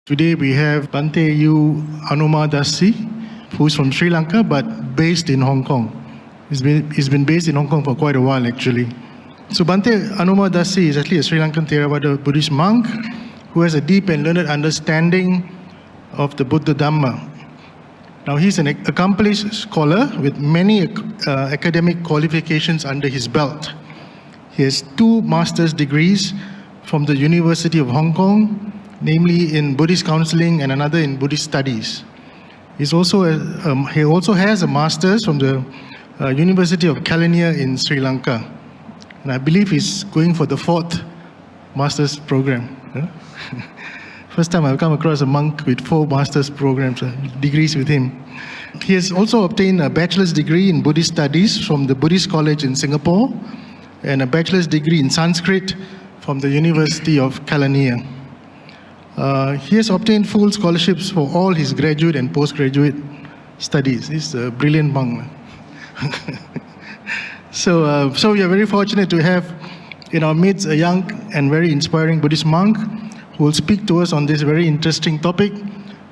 Today we have Bhante Unagalawe who's from Sri Lanka but based in Hong Kong. He's been based in Hong Kong for quite a while actually. So Bhante Unagalawe is actually a Sri Lankan Theravada Buddhist monk who has a deep and learned understanding of the Buddha Dhamma. Now he's an accomplished scholar with many academic qualifications under his belt. He has 2 master's degrees from the University of Hong Kong, namely in Buddhist counseling and another in Buddhist studies. He also has a master's from the University of Kelaniya in Sri Lanka. And I believe he's going for the 4th master's program. First time I've come across a monk with 4 master's programs, degrees with him. He has also obtained a bachelor's degree in Buddhist studies from the Buddhist College in Singapore and a bachelor's degree in Sanskrit from the University of Kelaniya. He has obtained full scholarships for all his graduate and postgraduate studies. He's a brilliant monk. So we are very fortunate to have in our midst a young and very inspiring Buddhist monk who will speak to us on this very interesting topic,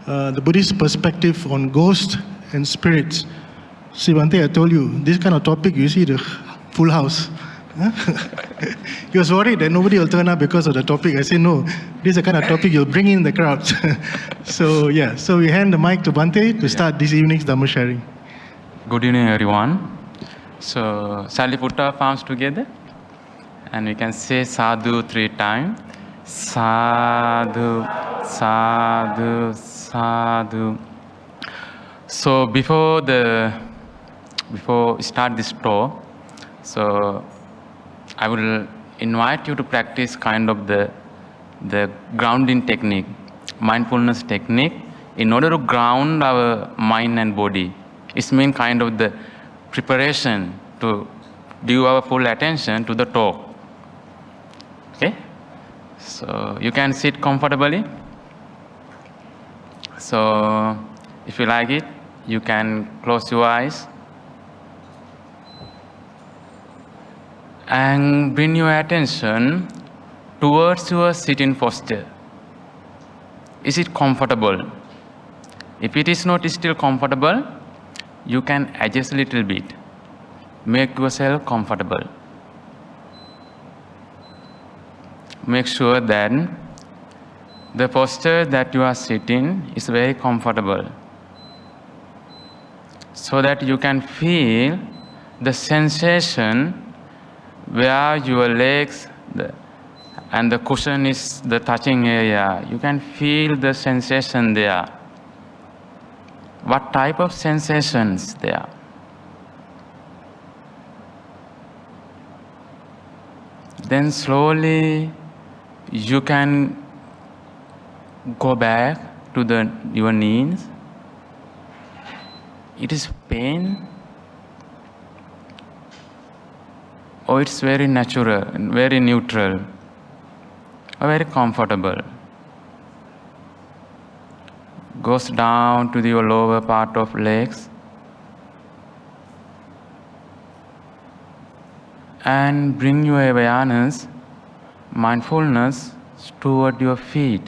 the Buddhist perspective on ghosts and spirits. See, Bhante, I told you, this kind of topic, you see the full house. He was worried that nobody will turn up because of the topic. I said, no, this is the kind of topic you'll bring in the crowds. So we hand the mic to Bhante to start this evening's Dhamma sharing. Good evening, everyone. So, shall we put our palms together? And we can say sadhu 3 times. Sadhu, sadhu, sadhu. So, before start this talk, so I will invite you to practice kind of the grounding technique, mindfulness technique, in order to ground our mind and body. It's mean kind of the preparation to give our full attention to the talk. Okay? So you can sit comfortably. So if you like it, you can close your eyes and bring your attention towards your sitting posture. Is it comfortable? If it is not still comfortable, you can adjust a little bit. Make yourself comfortable. Make sure that the posture that you are sitting is very comfortable, so that you can feel the sensation where your legs and the cushion is the touching area. You can feel the sensation there. What type of sensations there? Then slowly you can go back to your knees. It is pain, or it's very natural, very neutral, or very comfortable. Goes down to your lower part of legs and bring your awareness, mindfulness toward your feet.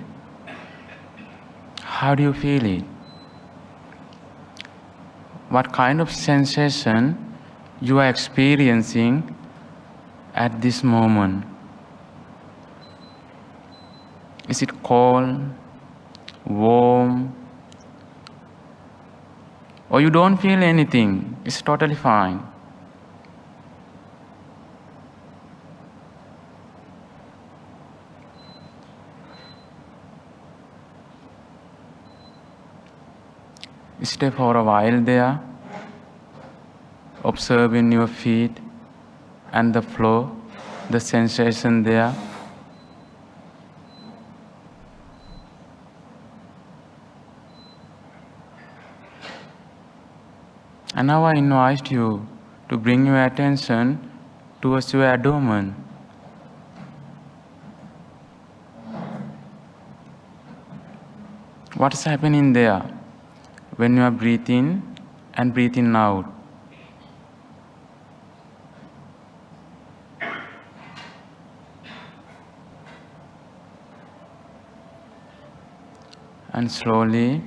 How do you feel it? What kind of sensation you are experiencing at this moment? Is it cold, warm, or you don't feel anything? It's totally fine. Stay for a while there, observing your feet and the flow, the sensation there. And now I invite you to bring your attention towards your abdomen. What is happening there when you are breathing and breathing out? And slowly,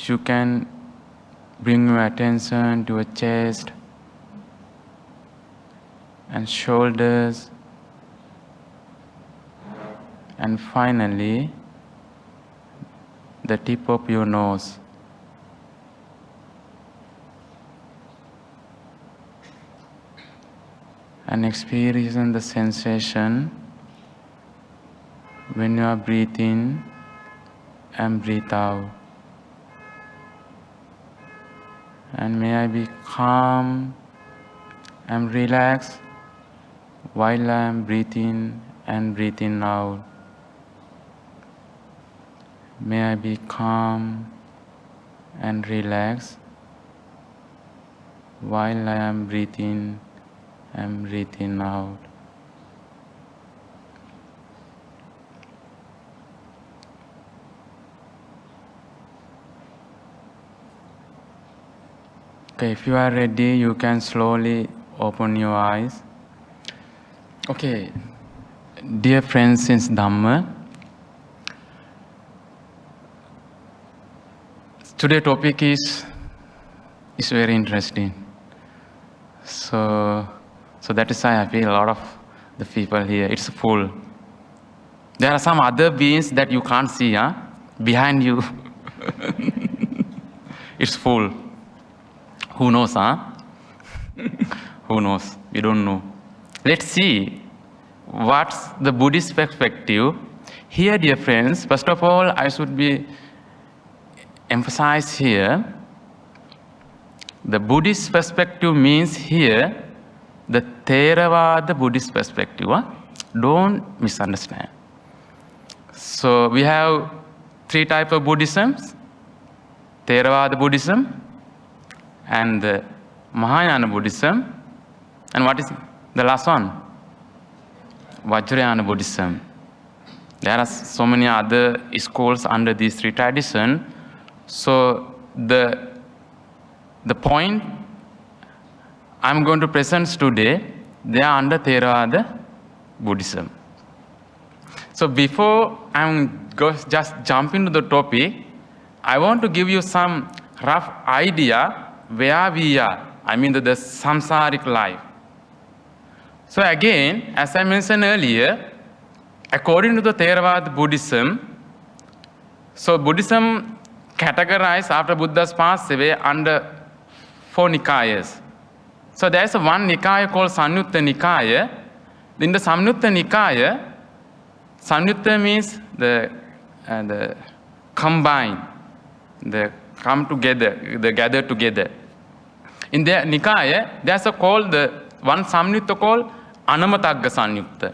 you can bring your attention to your chest and shoulders, and finally, the tip of your nose. And experience the sensation when you are breathing and breathe out. And may I be calm and relaxed while I am breathing and breathing out. May I be calm and relaxed while I am breathing and breathing out. Okay, if you are ready, you can slowly open your eyes. Okay, dear friends in Dhamma, today's topic is very interesting. So that is why I feel a lot of the people here, it's full. There are some other beings that you can't see, behind you. It's full. Who knows, Who knows? We don't know. Let's see what's the Buddhist perspective. Here, dear friends, first of all, I should be emphasized here. The Buddhist perspective means here the Theravada Buddhist perspective. Don't misunderstand. So we have three types of Buddhisms: Theravada Buddhism, and the Mahayana Buddhism, and what is the last one? Vajrayana Buddhism. There are so many other schools under these three traditions. So the point I'm going to present today, they are under Theravada Buddhism. So before I'm just jump into the topic, I want to give you some rough idea where we are. I mean the samsaric life. So again, as I mentioned earlier, according to the Theravada Buddhism, so Buddhism categorized after Buddha's passed away under 4 Nikayas. So there is one Nikaya called Samyutta Nikaya. In the Samyutta Nikaya, Samyutta means the combine, the come together, the gather together. In the Nikaya, there's a called the one Samyutta called Anamatagga Sanyukta.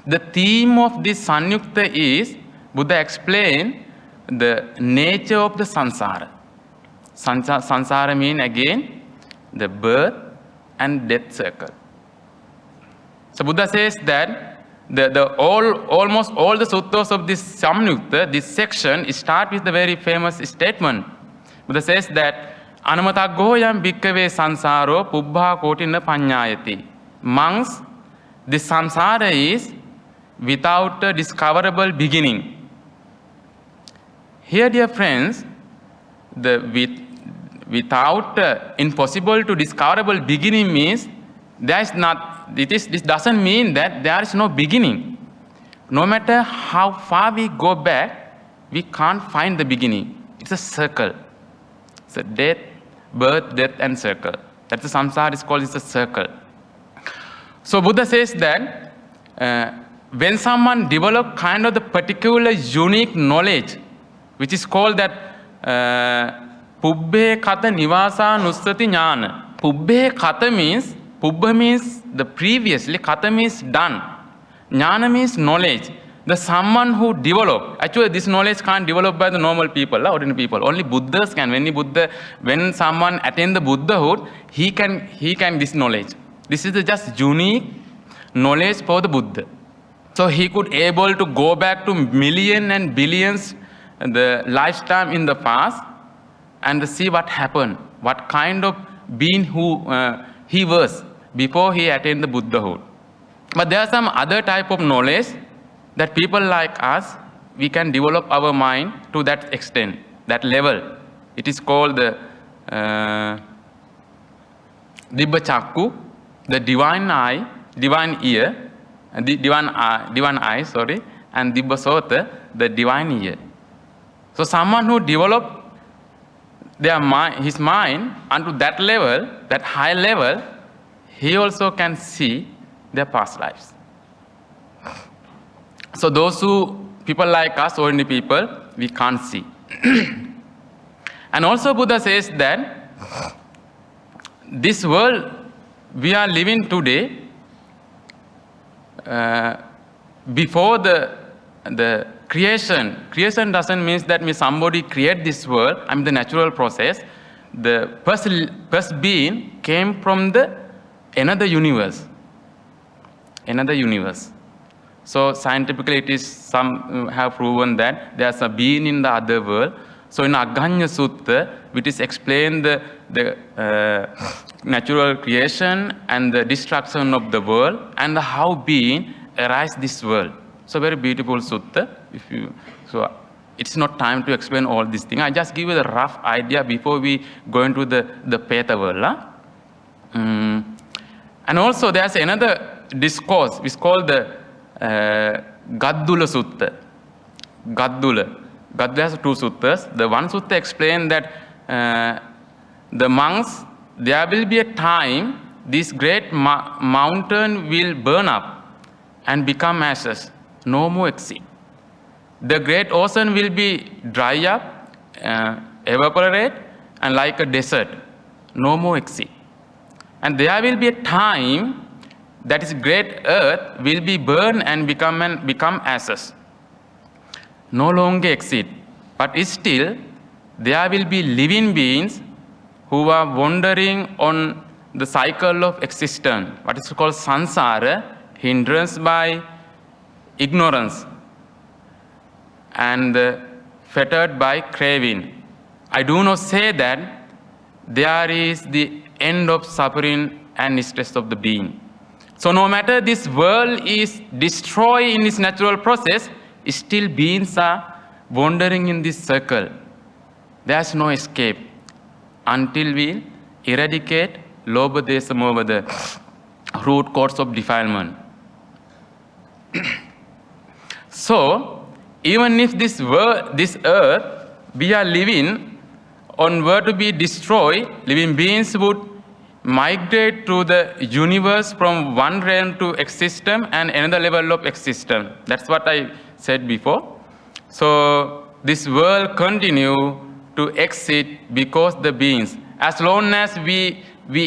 The theme of this Sanyukta is Buddha explained the nature of the samsara. Samsara means again the birth and death circle. So Buddha says that almost all the suttas of this Samyukta, this section, start with the very famous statement. Buddha says that Anamataggo yam bhikkave sansaro pubbha kotina panyayati. Monks, this samsara is without a discoverable beginning. Here, dear friends, without impossible to discoverable beginning means there is not. This doesn't mean that there is no beginning. No matter how far we go back, we can't find the beginning. It's a circle. It's a death, birth, death, and circle. That's the samsara is called. It's a circle. So Buddha says that when someone develops kind of the particular unique knowledge, which is called that Pubbhe Kata Nivasa Nustati Jnana. Pubbhe Kata means, Pubbha means the previously, Kata means done. Jnana means knowledge. The someone who develop, actually this knowledge can't develop by the normal people, ordinary people. Only Buddhas can. When someone attain the Buddhahood, he can this knowledge. This is the just unique knowledge for the Buddha. So he could able to go back to millions and billions the lifetime in the past and see what happened, what kind of being he was before he attained the Buddhahood. But there are some other type of knowledge that people like us, we can develop our mind to that extent, that level. It is called the Dibba Chakku, the divine eye, divine ear, divine eye, sorry, and Dibba Sota, the divine ear. So someone who develop his mind unto that level, that high level, he also can see their past lives. So those people like us, ordinary people, we can't see. And also Buddha says that this world we are living today, before the creation doesn't mean that somebody create this world, the natural process. The first being came from another universe. So scientifically it is, some have proven that there's a being in the other world. So in Aganya Sutta, which is explained the natural creation and the destruction of the world and how being arise this world. So very beautiful sutta. So it's not time to explain all these things. I just give you the rough idea before we go into the Peta world. And also there's another discourse, it's called the Gaddula Sutta. Gaddula has two suttas. The one sutta explains that the monks, there will be a time this great mountain will burn up and become ashes. No more exit. The great ocean will be dry up, evaporate, and like a desert. No more exit. And there will be a time that is great earth will be burned and become ashes. No longer exist. But still, there will be living beings who are wandering on the cycle of existence, what is called Samsara, hindrance by ignorance and fettered by craving. I do not say that there is the end of suffering and stress of the being. So no matter this world is destroyed in its natural process, still beings are wandering in this circle. There is no escape until we eradicate Lobha Desa Moha, the root cause of defilement. So, even if this earth we are living on were to be destroyed, living beings would migrate to the universe from one realm to existence and another level of existence. That's what I said before. So, this world continue to exist because the beings, as long as we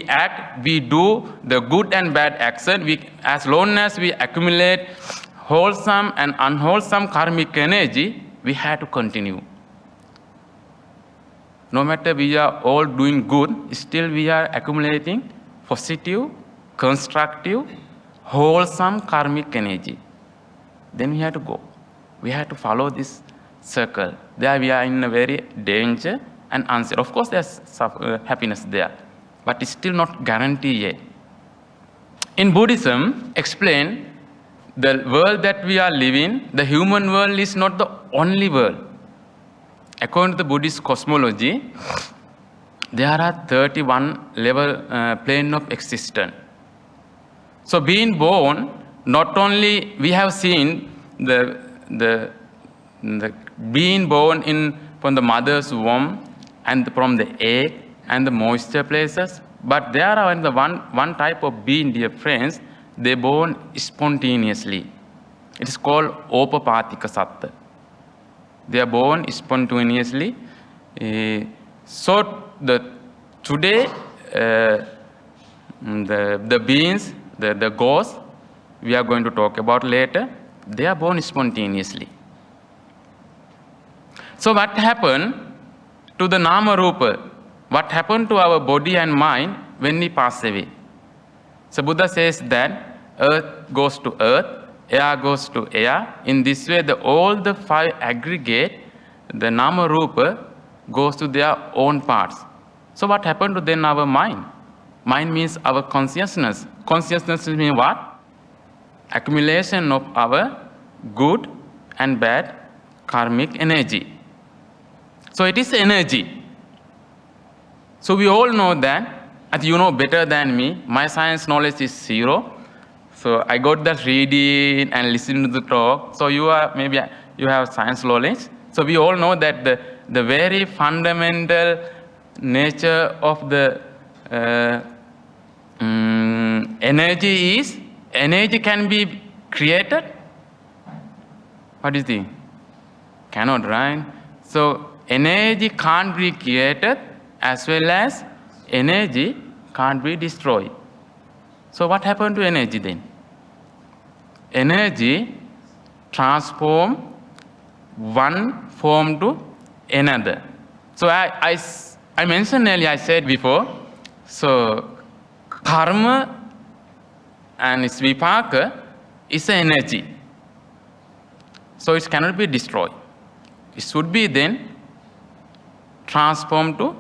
act, we do the good and bad action, as long as we accumulate wholesome and unwholesome karmic energy, we have to continue. No matter we are all doing good, still we are accumulating positive, constructive, wholesome karmic energy. Then we have to go. We have to follow this circle. There we are in a very danger and uncertain. Of course, there's happiness there, but it's still not guaranteed yet. In Buddhism, explain the world that we are living, the human world is not the only world. According to the Buddhist cosmology, there are 31 level plane of existence. So being born, not only we have seen the being born from the mother's womb and from the egg and the moisture places, but there are one type of being, dear friends, they born spontaneously. It is called Opapatika Satta. They are born spontaneously. So today, the beings, the ghosts, we are going to talk about later, they are born spontaneously. So what happened to the Nama Rupa? What happened to our body and mind when we pass away? So Buddha says that earth goes to earth, air goes to air. In this way, all the five aggregate, the Nama Rupa goes to their own parts. So what happened to then our mind? Mind means our consciousness. Consciousness means what? Accumulation of our good and bad karmic energy. So it is energy. So we all know that, as you know better than me, my science knowledge is zero. So I got that reading and listening to the talk. So you are, maybe you have science knowledge. So we all know that the very fundamental nature of the energy is, energy can be created. What do you think? Cannot, right? So energy can't be created, as well as energy can't be destroyed. So what happened to energy then? Energy transform one form to another. So I mentioned earlier, I said before, so karma and its vipaka is an energy. So it cannot be destroyed. It should be then transformed to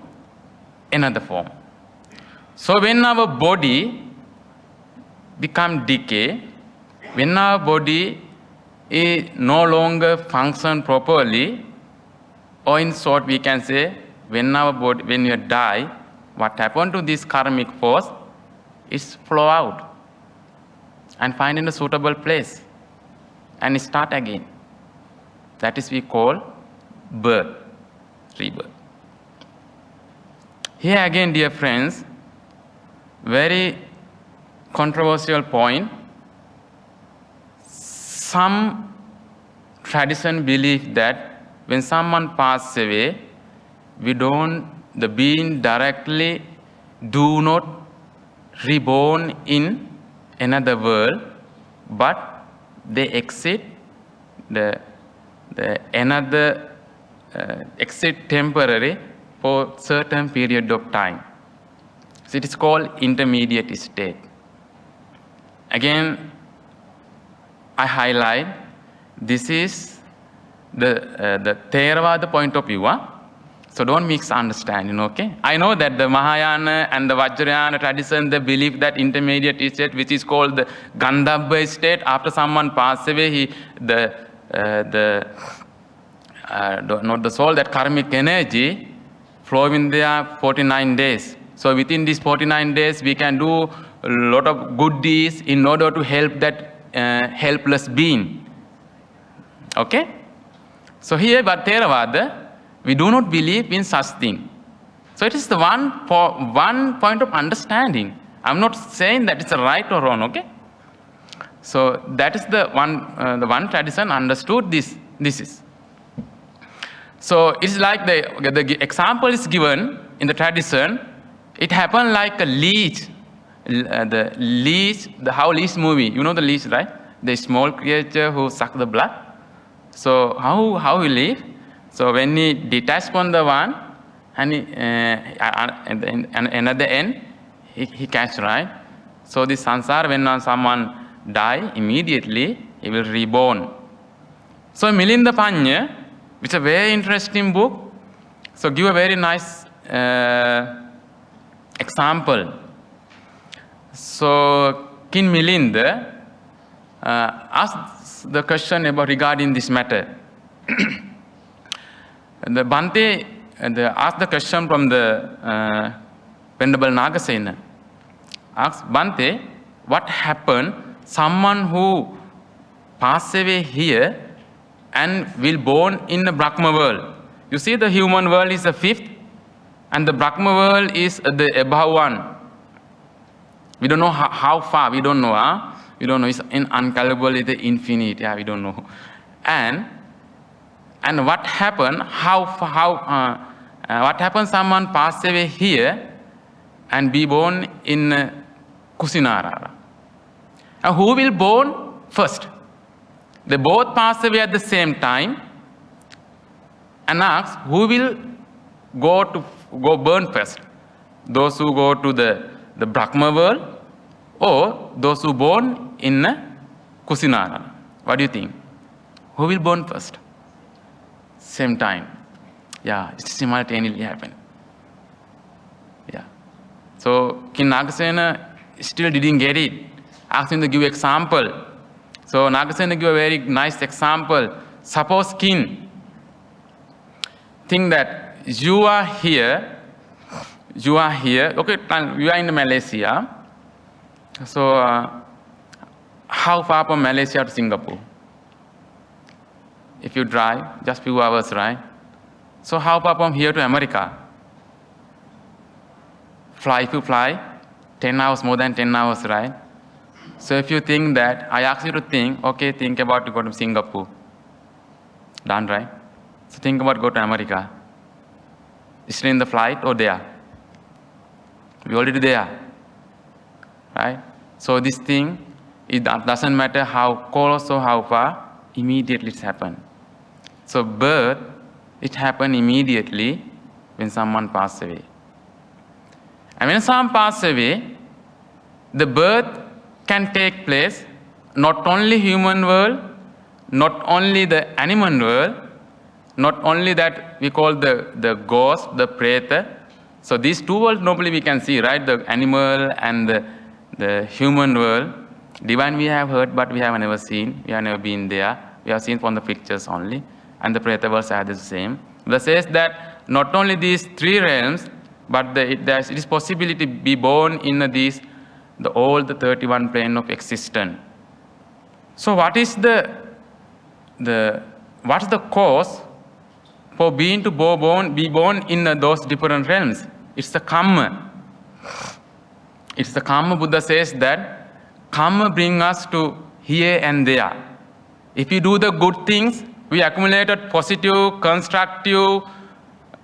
another form. So when our body become decay, when our body is no longer function properly, or in short we can say, when our body, when you die, what happened to this karmic force is flow out and find in a suitable place and start again. That is we call birth, rebirth. Here again, dear friends, very controversial point. Some tradition believe that when someone passes away, the being directly do not reborn in another world, but they exit exit temporary for certain period of time. So it is called intermediate state. Again, I highlight, this is the Theravada point of view. So don't misunderstand, okay? I know that the Mahayana and the Vajrayana tradition, they believe that intermediate state, which is called the Gandhabba state, after someone passes away, not the soul, that karmic energy flow in there 49 days. So within these 49 days, we can do a lot of good deeds in order to help that helpless being. Okay? So here, but Theravada, we do not believe in such thing. So it is the one point of understanding. I'm not saying that it's right or wrong, okay? So that is the one tradition understood this is. So it's like the example is given in the tradition. It happened like a leech. The leech, how leech movie, you know the leech, right? The small creature who suck the blood. So how he live? So when he detached from the one, and another end, he catch, right? So this Samsara, when someone die, immediately he will reborn. So Milinda Panya, which is a very interesting book, so give a very nice example. So King Milinda asked the question about regarding this matter. The Bhante asked the question from the Venerable Nagasena. Asked Bhante, what happened? Someone who passed away here and will born in the Brahma world. You see, the human world is the fifth, and the Brahma world is the above one. We don't know how far. We don't know. We don't know. It's incalculable. It's infinite. Yeah, we don't know. And what happened? What happened? Someone passed away here and be born in Kusinara. And who will born first? They both pass away at the same time, and ask who will go burn first? Those who go to the Brahma world, or those who born in Kusinara? What do you think? Who will burn first? Same time. Yeah, it simultaneously happened. Yeah. So King Nagasena still didn't get it. Asked him to give example. So Nagasena gave a very nice example. Suppose king think that you are here, okay, you are in Malaysia. So, how far from Malaysia to Singapore? If you drive, just few hours, right? So how far from here to America? If you fly, 10 hours, more than 10 hours, right? So if you think that, I ask you to think, okay, think about to go to Singapore. Done, right? So think about go to America. Still in the flight or there? We already there, right? So this thing, it doesn't matter how close or how far, immediately it's happened. So birth, it happened immediately when someone passed away. And when someone passes away, the birth can take place not only human world, not only the animal world, not only that we call the ghost, the preta. So these two worlds normally we can see, right? The animal and the human world. Divine we have heard, but we have never seen. We have never been there. We have seen from the pictures only. And the preta worlds are the same. That says that not only these three realms, but it is possibility to be born in all the 31 plane of existence. So what is what's the cause for being to be born in those different realms? It's the karma. It's the karma. Buddha says that karma brings us to here and there. If we do the good things, we accumulated positive, constructive,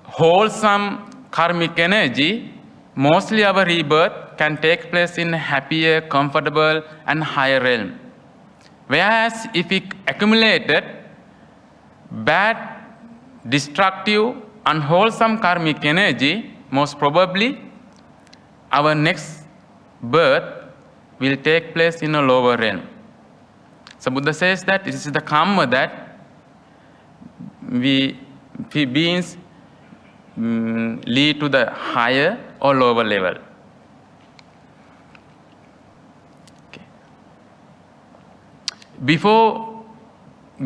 wholesome karmic energy, mostly our rebirth can take place in a happier, comfortable, and higher realm. Whereas if we accumulated bad, destructive, unwholesome karmic energy, most probably our next birth will take place in a lower realm. So Buddha says that this is the karma that we beings lead to the higher or lower level. Okay. Before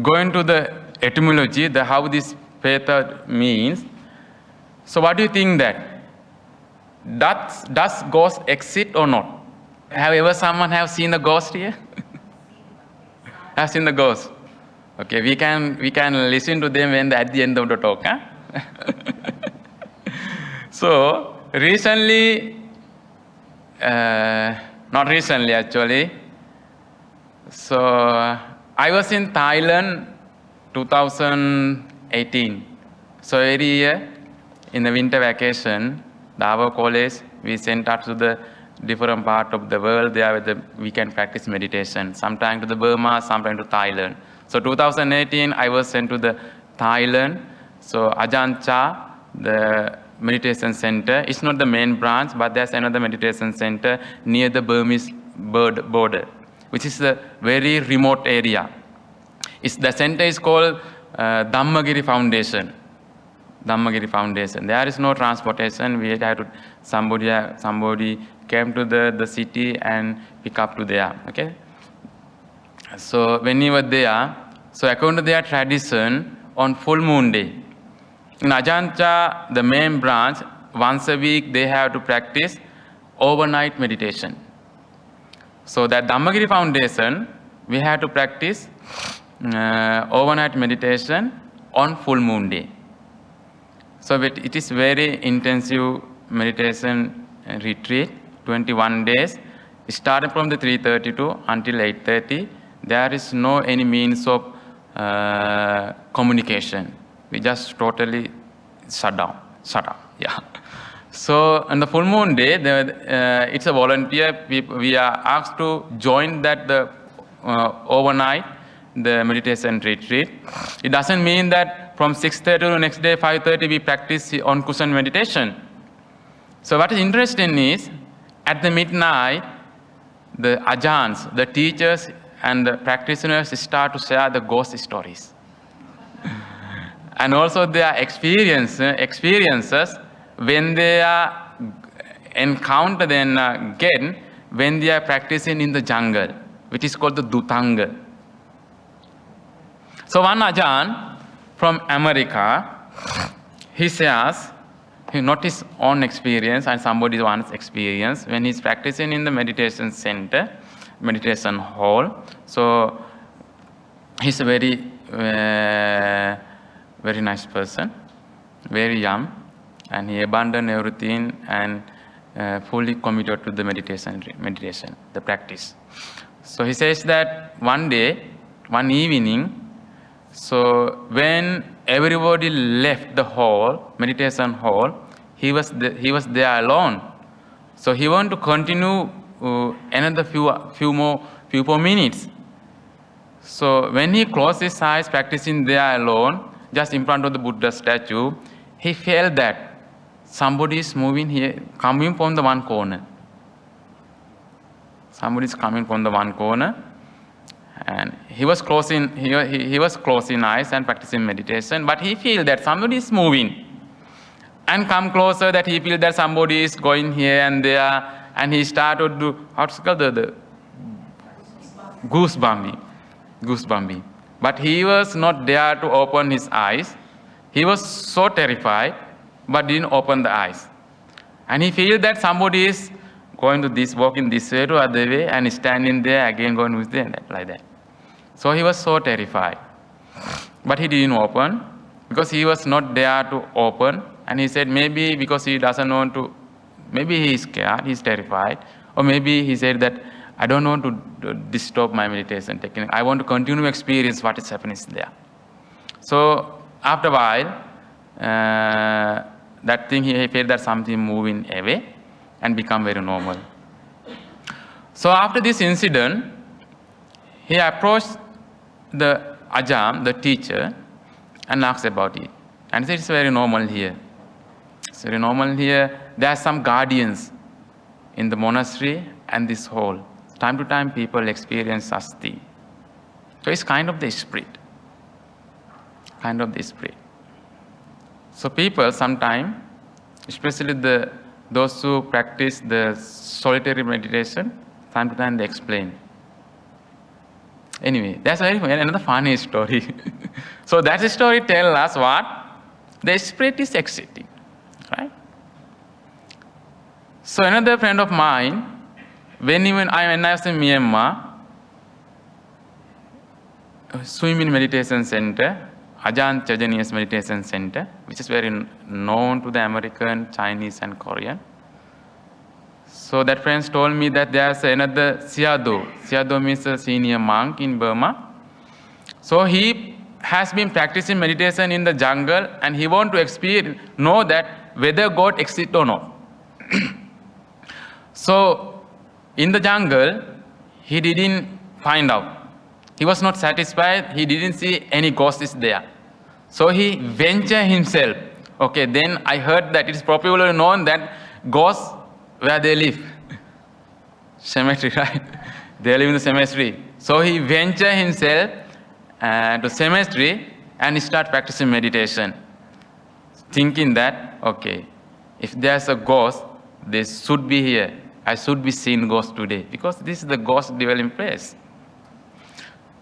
going to the etymology, how this preta means, so what do you think that? Does ghost exist or not? Have someone seen the ghost here? Have seen the ghost? Okay, we can listen to them at the end of the talk. Huh? So recently, not recently actually. So I was in Thailand 2018. So every year in the winter vacation, our college, we sent out to the different part of the world there where we can practice meditation. Sometimes to the Burma, sometimes to Thailand. So 2018, I was sent to the Thailand. So Ajahn Chah, the meditation center, it's not the main branch, but there's another meditation center near the Burmese border, which is a very remote area. The center is called Dhammagiri Foundation. Dhammagiri Foundation. There is no transportation. We had to somebody came to the city and pick up to there. Okay. So when we were there, so according to their tradition, on full moon day, in Ajahn Chah, the main branch, once a week they have to practice overnight meditation. So that Dhammagiri Foundation, we have to practice overnight meditation on full moon day. So it is very intensive meditation retreat, 21 days, starting from the 3:32 until 8:30. There is no any means of communication. We just totally shut down. Yeah. So on the full moon day, it's a volunteer. We are asked to join the overnight, the meditation retreat. It doesn't mean that from 6:30 to the next day 5:30 we practice on cushion meditation. So what is interesting is at the midnight, the ajahns, the teachers and the practitioners start to share the ghost stories. And also their experiences when they are encountered again when they are practicing in the jungle, which is called the Dutanga. So one ajahn from America, he says, not his own experience and somebody else's experience when he's practicing in the meditation center, meditation hall. So he's a very nice person, very young, and he abandoned everything and fully committed to the meditation, the practice. So he says that one evening, so when everybody left the hall, meditation hall, he was there alone. So he wanted to continue another few more minutes. So when he closed his eyes, practicing there alone, just in front of the Buddha statue, he felt that somebody is moving here, coming from the one corner. Somebody is coming from the one corner, and he was closing eyes and practicing meditation, but he feel that somebody is moving and come closer, that he feel that somebody is going here and there, and he started to the goosebumping. But he was not there to open his eyes. He was so terrified, but didn't open the eyes. And he feel that somebody is going to walking this way to other way, and standing there again, going with them, like that. So he was so terrified. But he didn't open, because he was not there to open. And he said maybe because he doesn't want to, maybe he is scared, he is terrified. Or maybe he said that I don't want to disturb my meditation technique. I want to continue to experience what is happening there. So after a while, that thing, he felt that something moving away and become very normal. So after this incident, he approached the Ajahn, the teacher, and asked about it. And he said, it's very normal here. It's very normal here. There are some guardians in the monastery and this hall. Time to time, people experience such thing. So it's kind of the spirit. Kind of the spirit. So people sometimes, especially those who practice the solitary meditation, time to time they explain. Anyway, that's another funny story. So that story tells us what? The spirit is exiting. Right? So another friend of mine, when I was in Myanmar, swimming meditation center, Ajahn Chajaniya's meditation center, which is very known to the American, Chinese, and Korean. So that friends told me that there's another Sayadaw. Sayadaw means a senior monk in Burma. So he has been practicing meditation in the jungle, and he want to know that whether God exists or not. So in the jungle, he didn't find out. He was not satisfied. He didn't see any ghosts there. So he ventured himself. Okay, then I heard that it is popularly known that ghosts, where they live? Cemetery, right? They live in the cemetery. So he ventured himself to cemetery and he started practicing meditation, thinking that, okay, if there's a ghost, they should be here. I should be seeing ghosts today, because this is the ghost dwelling place.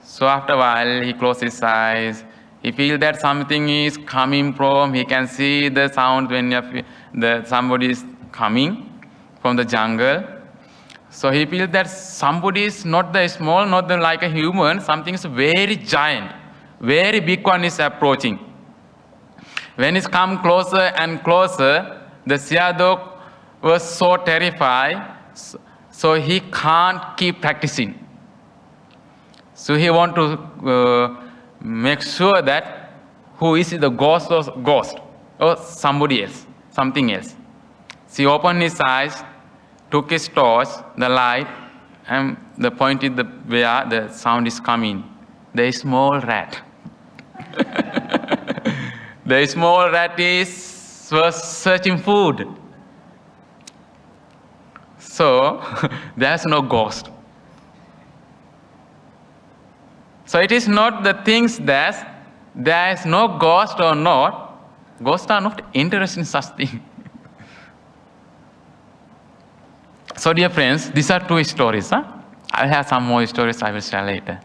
So after a while, he closed his eyes. He feels that something is coming from, he can see the sound when somebody is coming from the jungle. So he feels that somebody is not the small, not the, like a human, something is very giant, very big one is approaching. When it's come closer and closer, the Sayadaw was so terrified, so he can't keep practicing. So he want to make sure that who is the ghost or somebody else, something else. So he opened his eyes, took his torch, the light, and pointed where the sound is coming. The small rat. The small rat was searching food. So there's no ghost. So it is not the things that there is no ghost or not. Ghosts are not interested in such thing. So dear friends, these are two stories. I will have some more stories I will share later.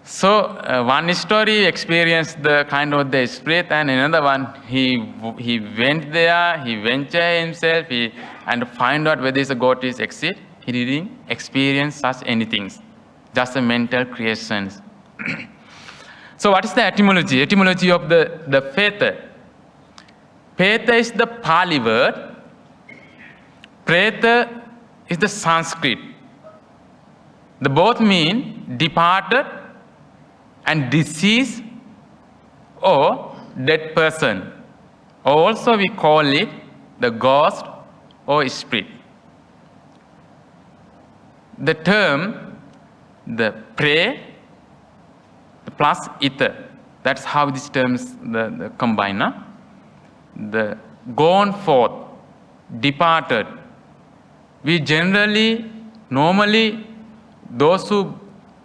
So one story experienced the kind of the spirit, and another one he went there, he ventured himself, and find out whether the God is exist. He didn't experience such anything, just a mental creations. So what is the etymology? Etymology of the faith. Faith is the Pali word. Preta is the Sanskrit. The both mean departed and deceased or dead person. Also we call it the ghost or spirit. The term, the pray plus ether, that's how these terms the combine. Huh? The gone forth, departed. We generally, normally, those who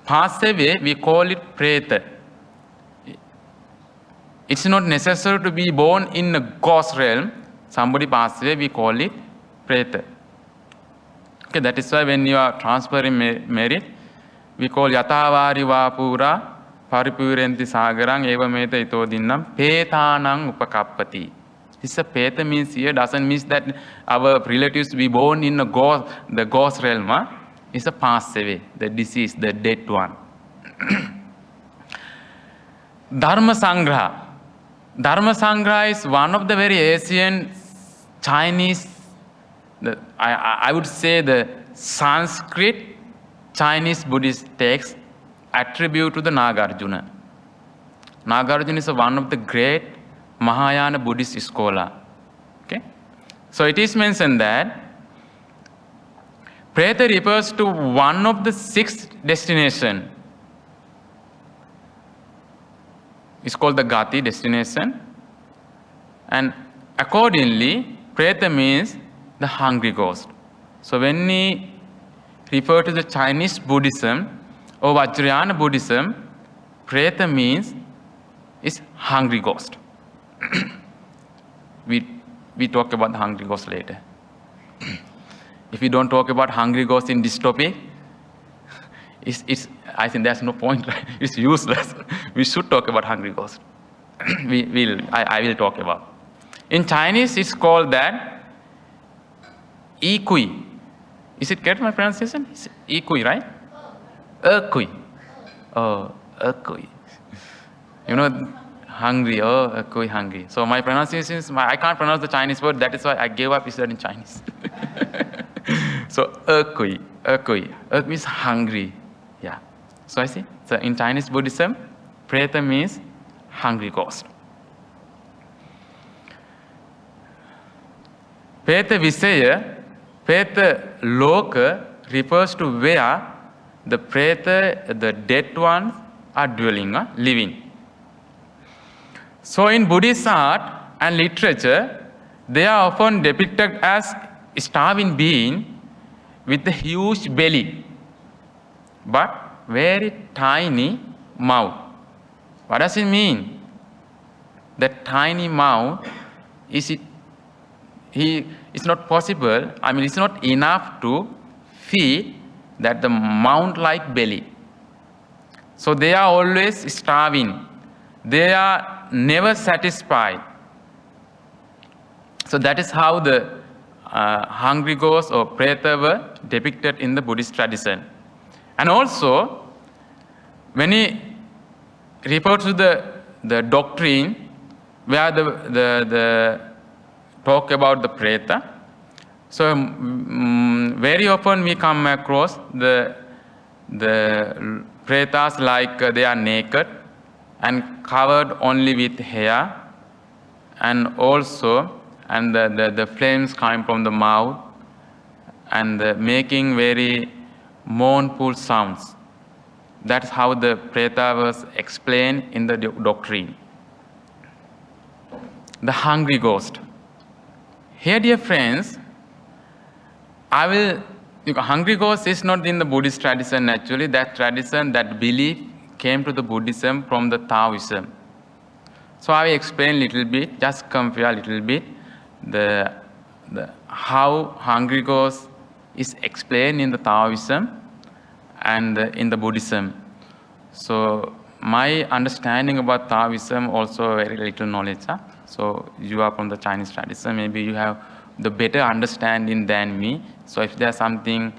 pass away, we call it preta. It's not necessary to be born in a ghost realm. Somebody passed away, we call it preta. Okay, that is why when you are transferring merit, we call yatavari vapura paripurenti sagarang evameta ito dinnam petanang upakappati. This a peta means here doesn't mean that our relatives be born in the ghost realm. Huh? It's a passed away, the deceased, the dead one. Dharma Sangraha. Dharma Sangraha is one of the very ancient Chinese, I would say the Sanskrit Chinese Buddhist text attributed to the Nagarjuna. Nagarjuna is one of the great Mahayana Buddhist scholar. Okay? So it is mentioned that Preta refers to one of the 6 destinations. It's called the Gati destination. And accordingly, Preta means the hungry ghost. So when we refer to the Chinese Buddhism or Vajrayana Buddhism, Preta means is hungry ghost. we talk about the hungry ghost later. If we don't talk about hungry ghost in this topic, I think there's no point. Right? It's useless. We should talk about hungry ghost. I will talk about. In Chinese, it's called that Ikui. Is it correct, my pronunciation? It's Ikui, right? Ekui. Oh, Ekui. You know, hungry. Oh, Ekui, hungry. So my pronunciation is, I can't pronounce the Chinese word. That is why I gave up. It's in Chinese. So, Ekui. Ek means hungry. Yeah. So I see. So in Chinese Buddhism, Preta means hungry ghost. Preta Visaya, Preta Loka refers to where the Preta, the dead ones, are dwelling, living. So in Buddhist art and literature, they are often depicted as starving being with a huge belly, but very tiny mouth. What does it mean? That tiny mouth, it's not possible, it's not enough to feed that the mount-like belly. So they are always starving. They are never satisfied. So that is how the hungry ghosts or preta were depicted in the Buddhist tradition. And also, when he refers to the doctrine where the talk about the preta, so very often we come across the pretas like they are naked and covered only with hair, and also the flames coming from the mouth and making very mournful sounds. That's how the preta was explained in the doctrine. The hungry ghost. Here, dear friends, hungry ghost is not in the Buddhist tradition actually. That tradition, that belief came to the Buddhism from the Taoism. So I will explain a little bit, just compare a little bit how hungry ghost is explained in the Taoism and in the Buddhism. So my understanding about Taoism also very little knowledge. Huh? So you are from the Chinese tradition, maybe you have the better understanding than me. So if there's something,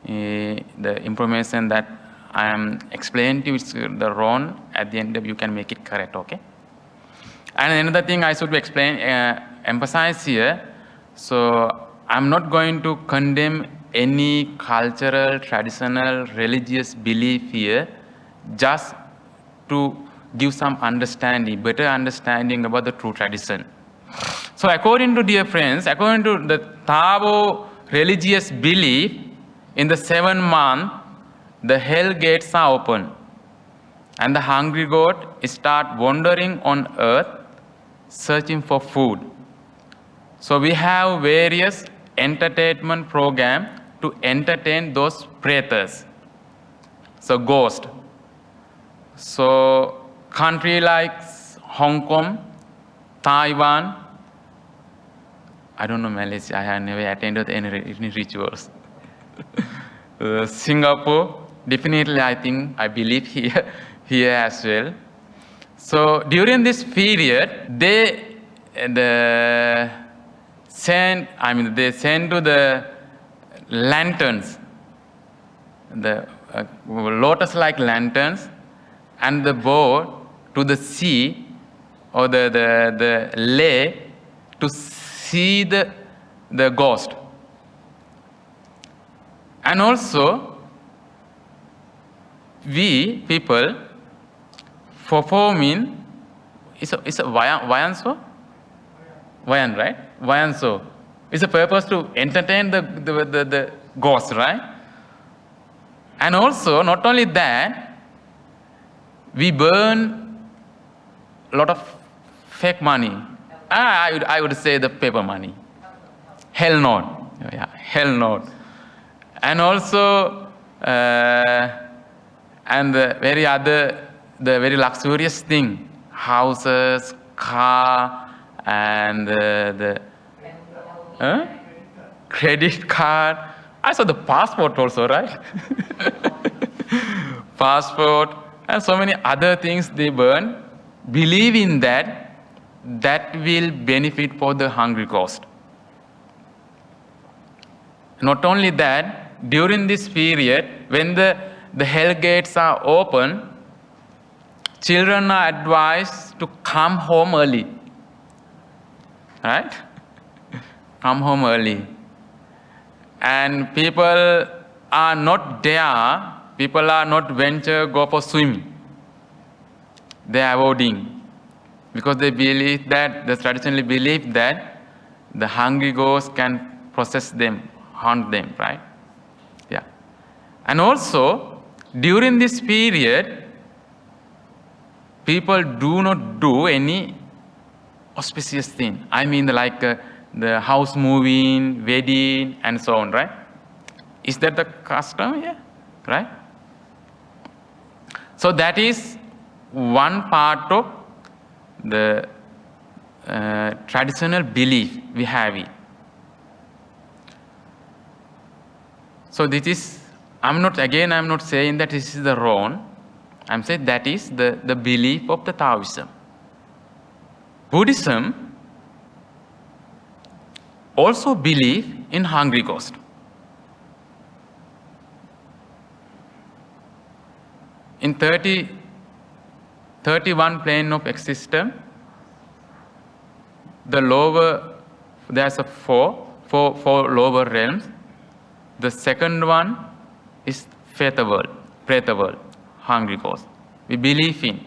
the information that I am explaining to you is the wrong, at the end of you can make it correct, okay? And another thing I should emphasize here, so I'm not going to condemn any cultural, traditional, religious belief here, just to give some understanding, better understanding about the true tradition. So according to dear friends, according to the Tao religious belief, in the 7th month, the hell gates are open and the hungry goat start wandering on earth searching for food. So we have various entertainment programs to entertain those pretas, so ghosts. So country like Hong Kong, Taiwan, I don't know Malaysia, I have never attended any rituals. Singapore, definitely I believe here as well. So during this period, they send to the lanterns, the lotus-like lanterns, and the boat to the sea or the lake to see the ghost. And also, we people performing, it's a Vayan, right? Vayan. It's a purpose to entertain the ghost, right? And also, not only that, we burn a lot of fake money. I would say the paper money. Hell no. Yeah, hell no. And also, and the very luxurious thing, houses, car, and the credit card. I saw the passport also, right? Passport and so many other things they burn, believing that will benefit for the hungry ghost. Not only that, during this period, when the hell gates are open, children are advised to come home early. Right? Come home early. And people are not there, people are not venture go for swimming. They are avoiding. Because they believe that, they traditionally believe that the hungry ghost can possess them, haunt them, right? Yeah. And also, during this period, people do not do any auspicious thing. I mean, like the house moving, wedding, and so on, right? Is that the custom? Yeah, right? So that is one part of the traditional belief we have it. So this is, I'm not saying that this is the wrong. I'm saying that is the belief of the Taoism. Buddhism also believe in hungry ghost. In 31 plane of existence, the lower, there's a four lower realms. The second one is Preta world, hungry ghost. We believe in.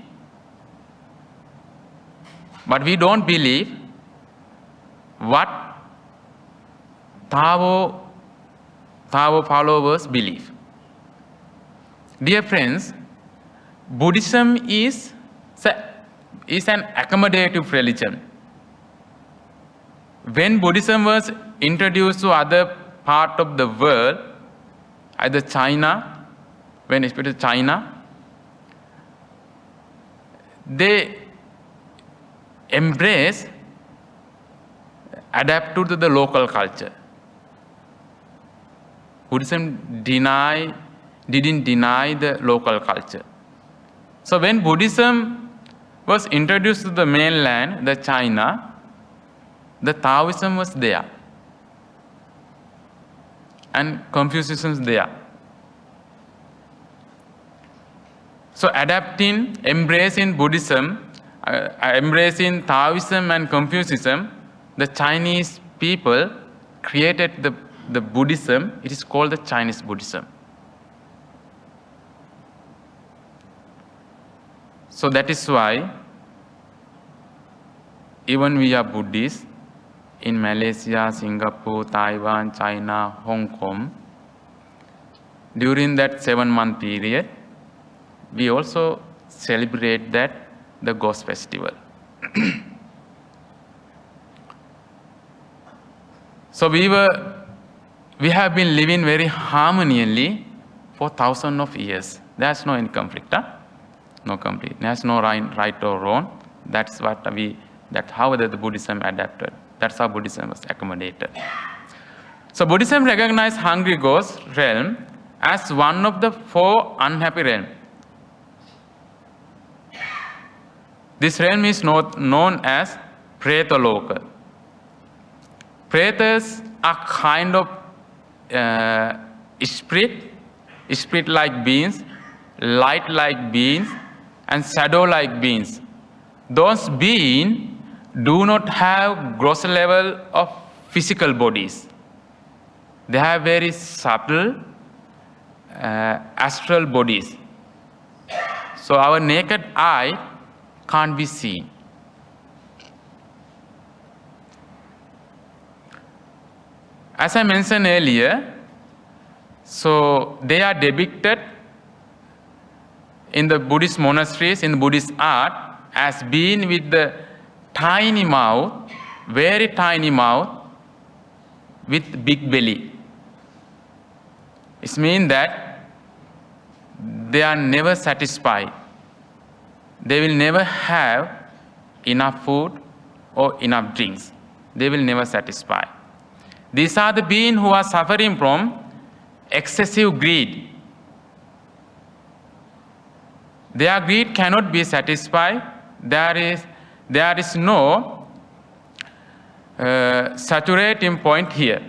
But we don't believe what Tao followers believe. Dear friends, Buddhism is an accommodative religion. When Buddhism was introduced to other part of the world, either China, when especially China, they embrace, adapt to the local culture. Buddhism didn't deny the local culture. So when Buddhism was introduced to the mainland, the China, the Taoism was there. And Confucianism is there. So adapting, embracing Buddhism, embracing Taoism and Confucianism, the Chinese people created the Buddhism. It is called the Chinese Buddhism. So that is why even we are Buddhists in Malaysia, Singapore, Taiwan, China, Hong Kong, during that 7-month period, we also celebrate the Ghost Festival. So we have been living very harmoniously for thousands of years. There's no any conflict, no conflict. There's no right or wrong. That's how the Buddhism adapted. That's how Buddhism was accommodated. So Buddhism recognized hungry ghost realm as one of the 4 unhappy realms. This realm is known as Pretaloka. Pretas are kind of spirit-like beings, light-like beings, and shadow-like beings. Those beings do not have gross level of physical bodies. They have very subtle astral bodies. So our naked eye can't be seen. As I mentioned earlier, so they are depicted in the Buddhist monasteries, in Buddhist art, as being with the tiny mouth, very tiny mouth, with big belly. It means that they are never satisfied. They will never have enough food or enough drinks. They will never satisfy. These are the beings who are suffering from excessive greed. Their greed cannot be satisfied. There is no saturating point here.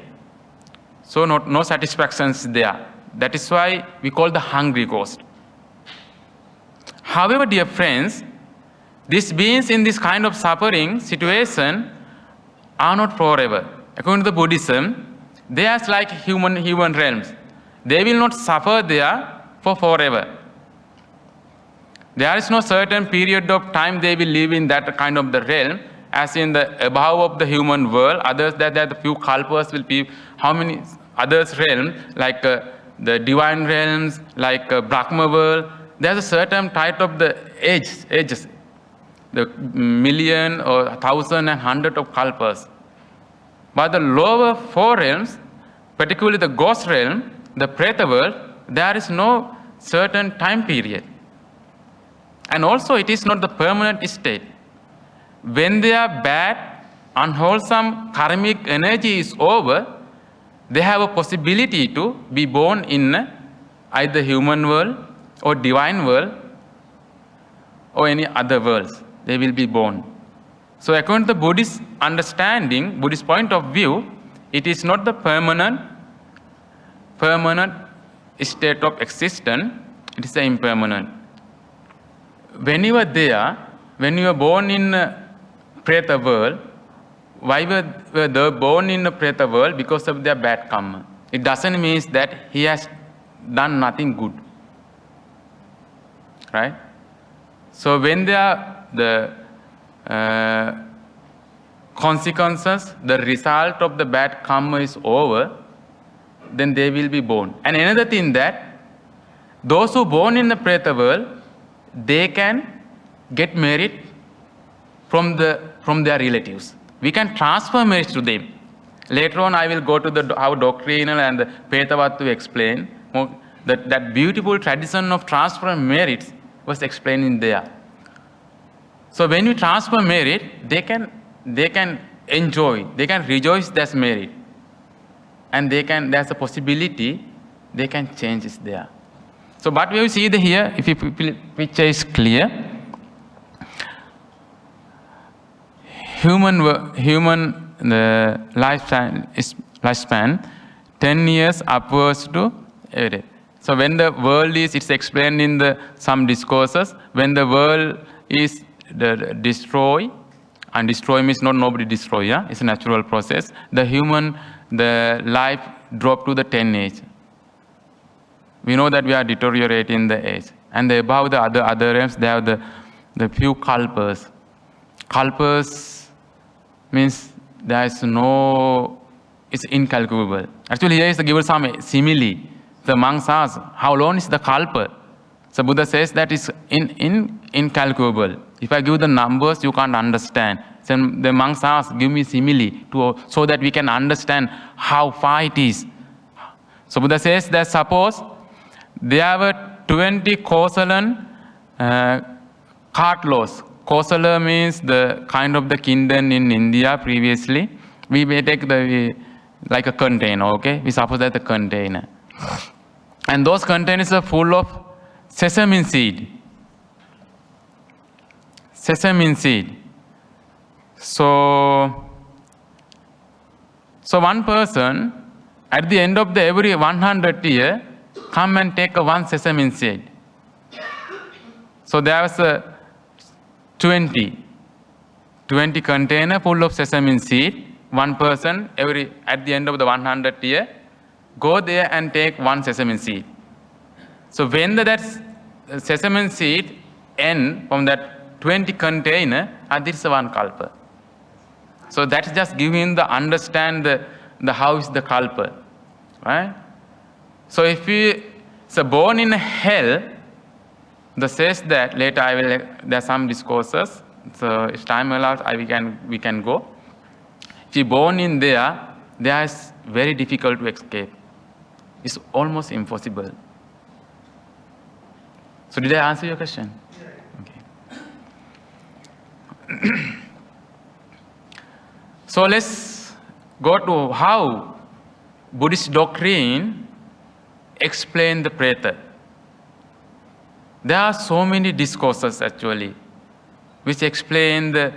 So no satisfaction is there. That is why we call the hungry ghost. However, dear friends, these beings in this kind of suffering situation are not forever. According to the Buddhism, they are like human realms. They will not suffer there for forever. There is no certain period of time they will live in that kind of the realm, as in the above of the human world. Others that the few kalpas will be how many others realms like the divine realms, like Brahma world. There's a certain type of the ages, the million or 1,000 and 100 of kalpas. But the lower 4 realms, particularly the ghost realm, the preta world, there is no certain time period. And also it is not the permanent state. When their bad, unwholesome karmic energy is over, they have a possibility to be born in either human world or divine world or any other worlds. They will be born. So according to the Buddhist understanding, Buddhist point of view, it is not the permanent state of existence, it is the impermanent. When you were there, when you were born in Preta world, why were they born in the Preta world? Because of their bad karma. It doesn't mean that he has done nothing good. Right? So when the consequences, the result of the bad karma is over, then they will be born. And another thing that those who born in the Preta world, they can get married from their relatives. We can transfer marriage to them. Later on, I will go to how Doctrinal and the Petavatt to explain that beautiful tradition of transfer marriage was explained in there. So when we transfer marriage, they can enjoy, they can rejoice that's married, and there's a possibility they can change it there. So what we see here, if you picture is clear, human the lifespan 10 years upwards to every day. So when the world is, it's explained in some discourses, when the world is destroyed, and destroy means not nobody destroy, yeah? It's a natural process. The life drop to the 10 age. We know that we are deteriorating the age. And above the other realms, they have the few kalpas. Kalpas means there is no, it's incalculable. Actually, here is given some simile. The monks ask, how long is the kalpa? So Buddha says that it's incalculable. If I give the numbers, you can't understand. So the monks ask, give me simile so that we can understand how far it is. So Buddha says that suppose there were 20 Kosalan cart laws. Kosala means the kind of the kingdom in India previously. We may take like a container, okay? We suppose that a container. And those containers are full of sesame seed. Sesame seed. So one person at the end of every 100 year come and take one sesame seed. So there was 20 container full of sesame seed. One person at the end of the 100 year go there and take one sesame seed. So when that sesame seed end from that 20 container, this is one kalpa. So that's just giving the understand the how is the kalpa, right? So if we born in hell, the says that later there are some discourses. So if time allows, we can go. If you born in there is very difficult to escape. It's almost impossible. So did I answer your question? Okay. So let's go to how Buddhist doctrine explain the preta. There are so many discourses actually, which explain the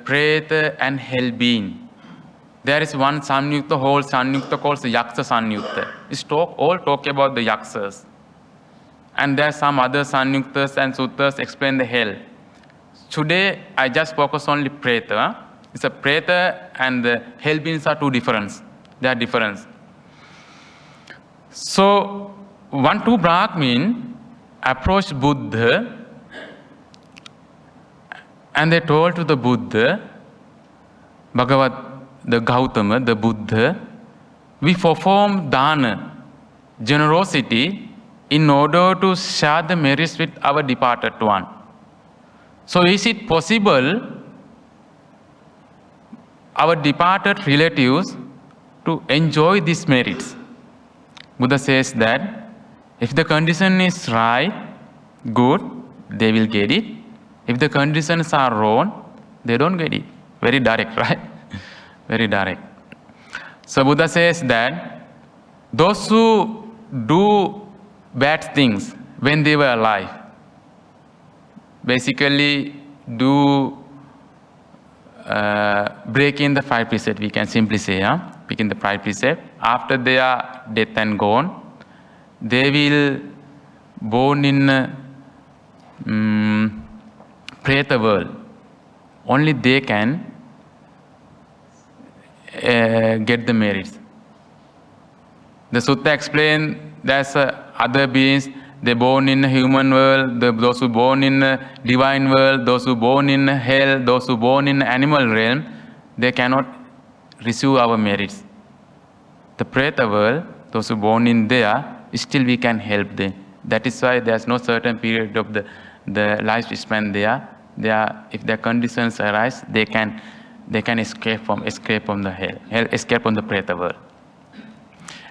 preta and hell being. There is one Sanyukta, whole Sanyukta called the Yaksa Sanyukta. It's all talk about the Yaksas. And there are some other Sanyuktas and Suttas explain the hell. Today, I just focus only preta. It's a preta and the hell beings are two different. They are different. So, two Brahmin approached Buddha and they told to the Buddha, the Gautama, the Buddha, we perform dana, generosity, in order to share the merits with our departed one. So is it possible our departed relatives to enjoy these merits? Buddha says that if the condition is right, good, they will get it. If the conditions are wrong, they don't get it. Very direct, right? Very direct. So Buddha says that those who do bad things when they were alive, basically do break in the 5 precepts, we can simply say, breaking the 5 precepts. After they are dead and gone, they will born in preta world. Only they can get the merits. The Sutta explains there's other beings, they born in the human world, those who born in the divine world, those who born in hell, those who born in the animal realm, they cannot receive our merits. The preta world, those who born in there, still we can help them. That is why there's no certain period of the lifespan there. If their conditions arise, they can escape from the hell, escape from the preta world.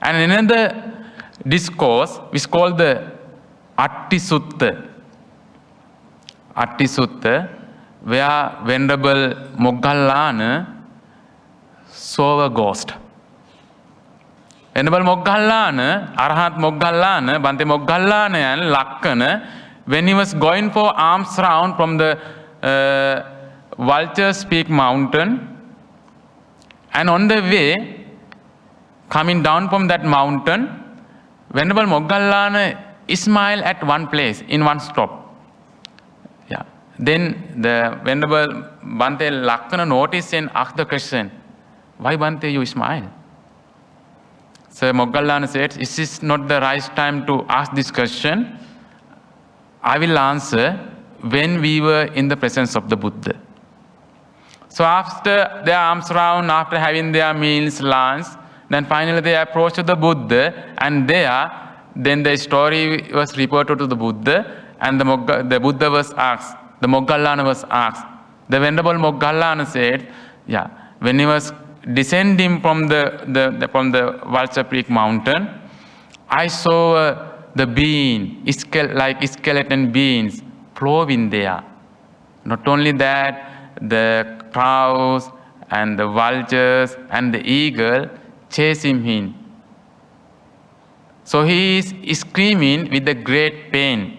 And another discourse is called the Atti Sutta. Atti Sutta, where Venerable Moggallana saw a ghost. Venerable Moggallana, Arhat Moggallana, Bhante Moggallana and Lakkana, when he was going for alms round from the Vulture's Peak mountain, and on the way, coming down from that mountain, Venerable Moggallana smiled at one place, in one stop. Yeah. Then the Venerable Bhante Lakkana noticed and asked the question, why Bhante you smile? So Moggallana said, this is not the right time to ask this question. I will answer when we were in the presence of the Buddha. So after their alms round, after having their meals, lunch, then finally they approached the Buddha, and then the story was reported to the Buddha, and the Buddha was asked, the Moggallana was asked. The Venerable Moggallana said, yeah, when he was descending from the Vulture Peak mountain, I saw the bean, like skeleton beings, flowing there. Not only that, the crows and the vultures and the eagle chasing him. So he is screaming with a great pain.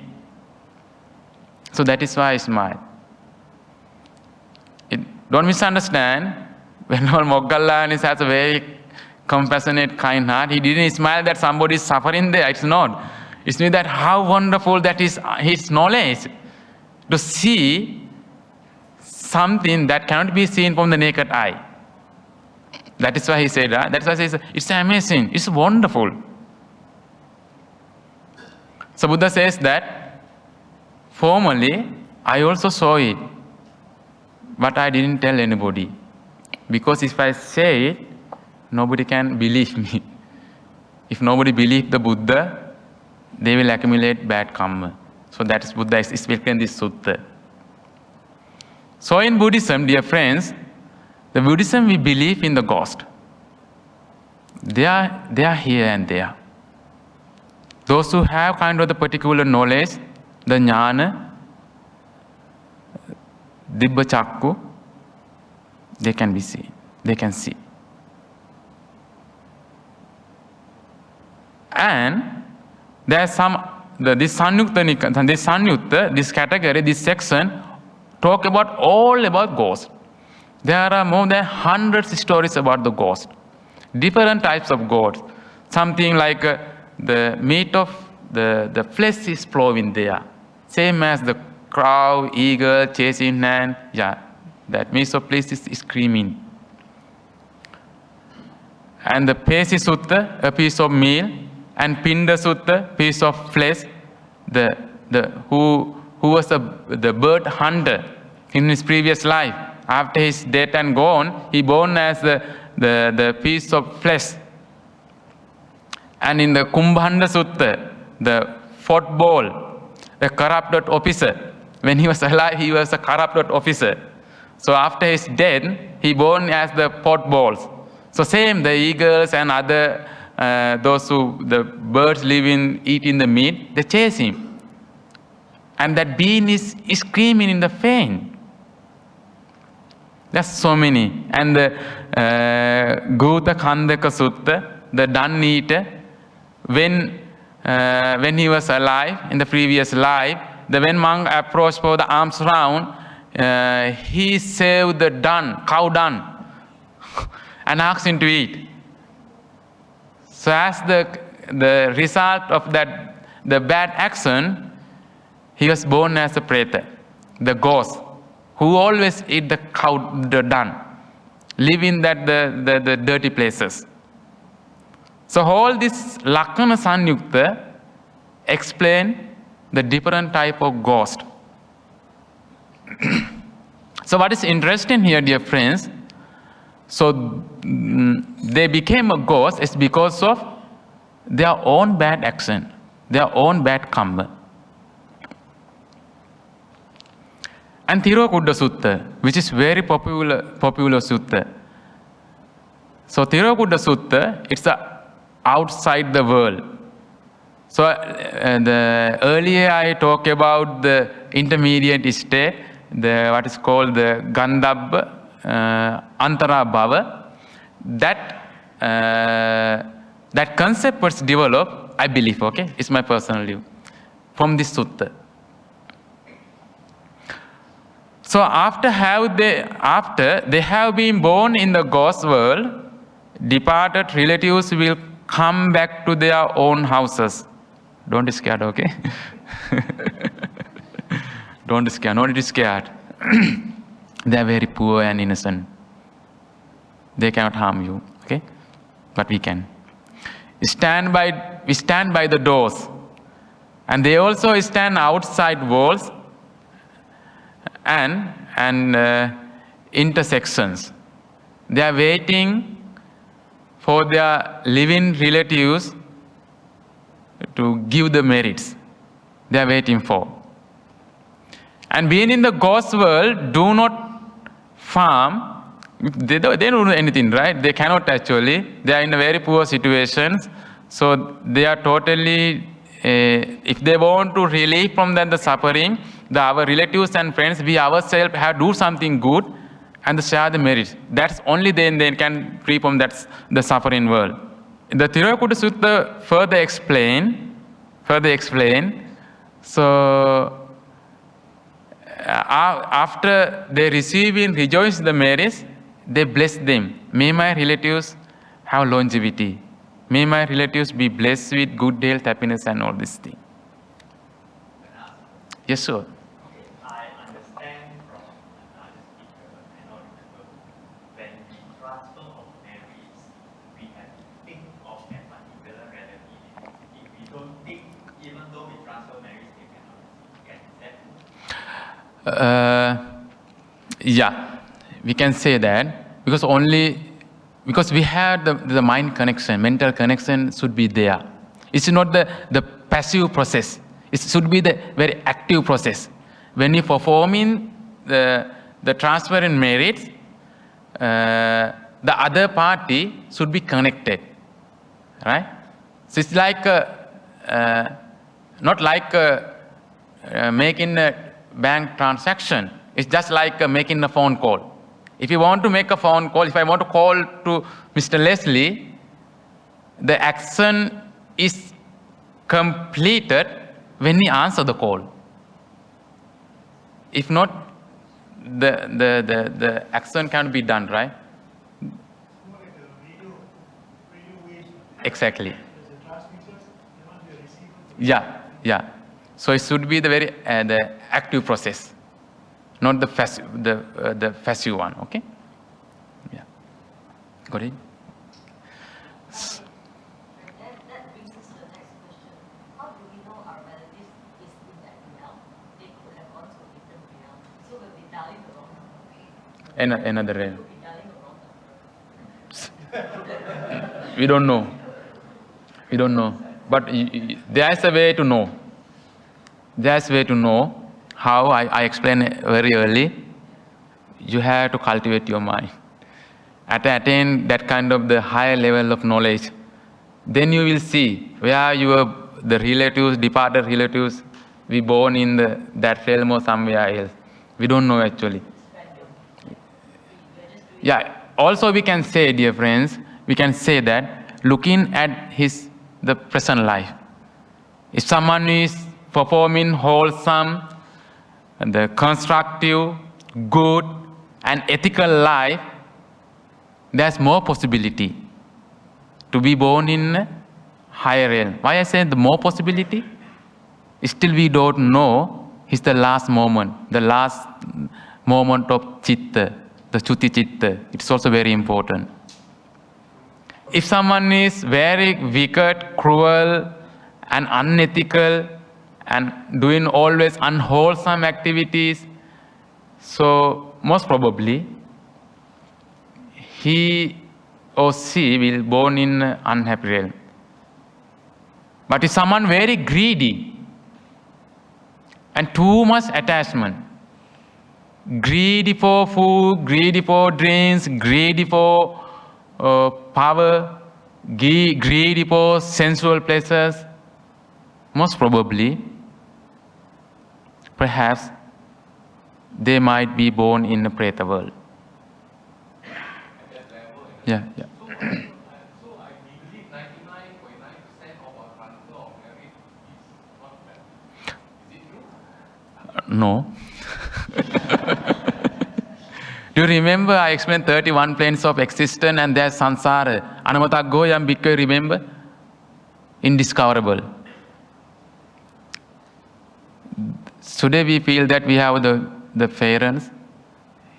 So that is why I smile. Don't misunderstand. When Moggallana has a very compassionate, kind heart, he didn't smile that somebody is suffering there. It's not. It's not that how wonderful that is his knowledge to see something that cannot be seen from the naked eye. That is why he said that. That's why he says it's amazing. It's wonderful. So Buddha says that formerly I also saw it, but I didn't tell anybody. Because if I say it, nobody can believe me. If nobody believes the Buddha, they will accumulate bad karma. So that is Buddha is speaking in this sutta. So in Buddhism, dear friends, the Buddhism we believe in the ghost. They are here and there. Those who have kind of the particular knowledge, the jnana, dibba chakku, they can be seen. They can see. And there's this Sanyutta, this category, this section, talk about all about ghosts. There are more than hundreds of stories about the ghost. Different types of ghosts. Something like the meat of the flesh is flowing there. Same as the crow, eagle, chasing man. Yeah, that meat of flesh is screaming. And the Pesi Sutta, a piece of meal, and Pinda Sutta, piece of flesh. Who was the bird hunter in his previous life. After his death and gone, he born as the piece of flesh. And in the Kumbhanda Sutta, the fourth bowl, the corrupted officer. When he was alive, he was a corrupted officer. So after his death, he born as the fourth bowls. So same, the eagles and other the birds eating the meat, they chase him. And that being is screaming in the pain. There's so many. And the Guta Khandaka Sutta, the dung eater, when he was alive in the previous life, when monk approached for the alms round, he saved the cow dung, and asked him to eat. So as the result of that, the bad action, he was born as a preta, the ghost, who always eat the dung, live in the dirty places. So all this Lakkana Sanyukta explain the different type of ghost. So what is interesting here, dear friends, so they became a ghost is because of their own bad action, their own bad karma. And Tirokudda Sutta, which is very popular sutta. So Tirokudda Sutta, it's outside the world. So earlier I talked about the intermediate state, what is called the Gandhabba, Antara Bhava. That That concept was developed, I believe, okay? It's my personal view, from this sutta. So after they have been born in the ghost world, departed relatives will come back to their own houses. Don't be scared, okay? Don't be scared, not be scared. They are very poor and innocent. They cannot harm you, okay? But we can. We stand by the doors. And they also stand outside walls and intersections. They are waiting for their living relatives to give the merits. They are waiting for. And being in the ghost world, do not farm. They don't do anything, right? They cannot actually. They are in a very poor situations. So they are totally, if they want to relieve from the suffering, our relatives and friends, we ourselves have to do something good and share the merits. That's only then they can free from the suffering world. The Tirukutta Sutta further explain. So after they receive and rejoice the merits, they bless them. May my relatives have longevity. May my relatives be blessed with good health, happiness, and all these things. Yes, sir. I understand from another speaker, I don't remember, when we transfer of merits, we have to think of a particular relative. If we don't think, even though we transfer merits, they cannot get that. Yeah, we can say that because we have the mind connection, mental connection should be there. It's not the passive process. It should be the very active process. When you performing the transfer in merits, the other party should be connected, right? So it's like not like making a bank transaction. It's just like making a phone call. If you want to make a phone call, if I want to call to Mr. Leslie, the action is completed when he answers the call. If not, the action can't be done, right? Exactly. Yeah. So it should be the very the active process, not the passive one. Okay. Yeah. Got it. That brings us to the next question. How do we know our relatives is in that realm? They could have gone to a different realm. So we'll be dialing the wrong number. Another realm. We'll be dialing the wrong number. We don't know. But there's a way to know. There's a way to know. How I explained very early. You have to cultivate your mind. Attain that kind of the higher level of knowledge. Then you will see where the relatives, departed relatives, we born in that realm or somewhere else. We don't know actually. Yeah. Also we can say, dear friends, we can say that looking at the present life. If someone is performing wholesome, the constructive, good, and ethical life, there's more possibility to be born in a higher realm. Why I say the more possibility? Still we don't know. It's the last moment of chitta, the chuti chitta. It's also very important. If someone is very wicked, cruel, and unethical, and doing always unwholesome activities, so most probably he or she will born in an unhappy realm. But if someone very greedy and too much attachment, greedy for food, greedy for drinks, greedy for power, greedy for sensual pleasures, most probably, perhaps, they might be born in a preta world. Yeah. So I believe 99% No. Do you remember I explained 31 planes of existence and there's Samsara? Anamata yam bhikkhu, remember? Indiscoverable. Today we feel that we have the parents.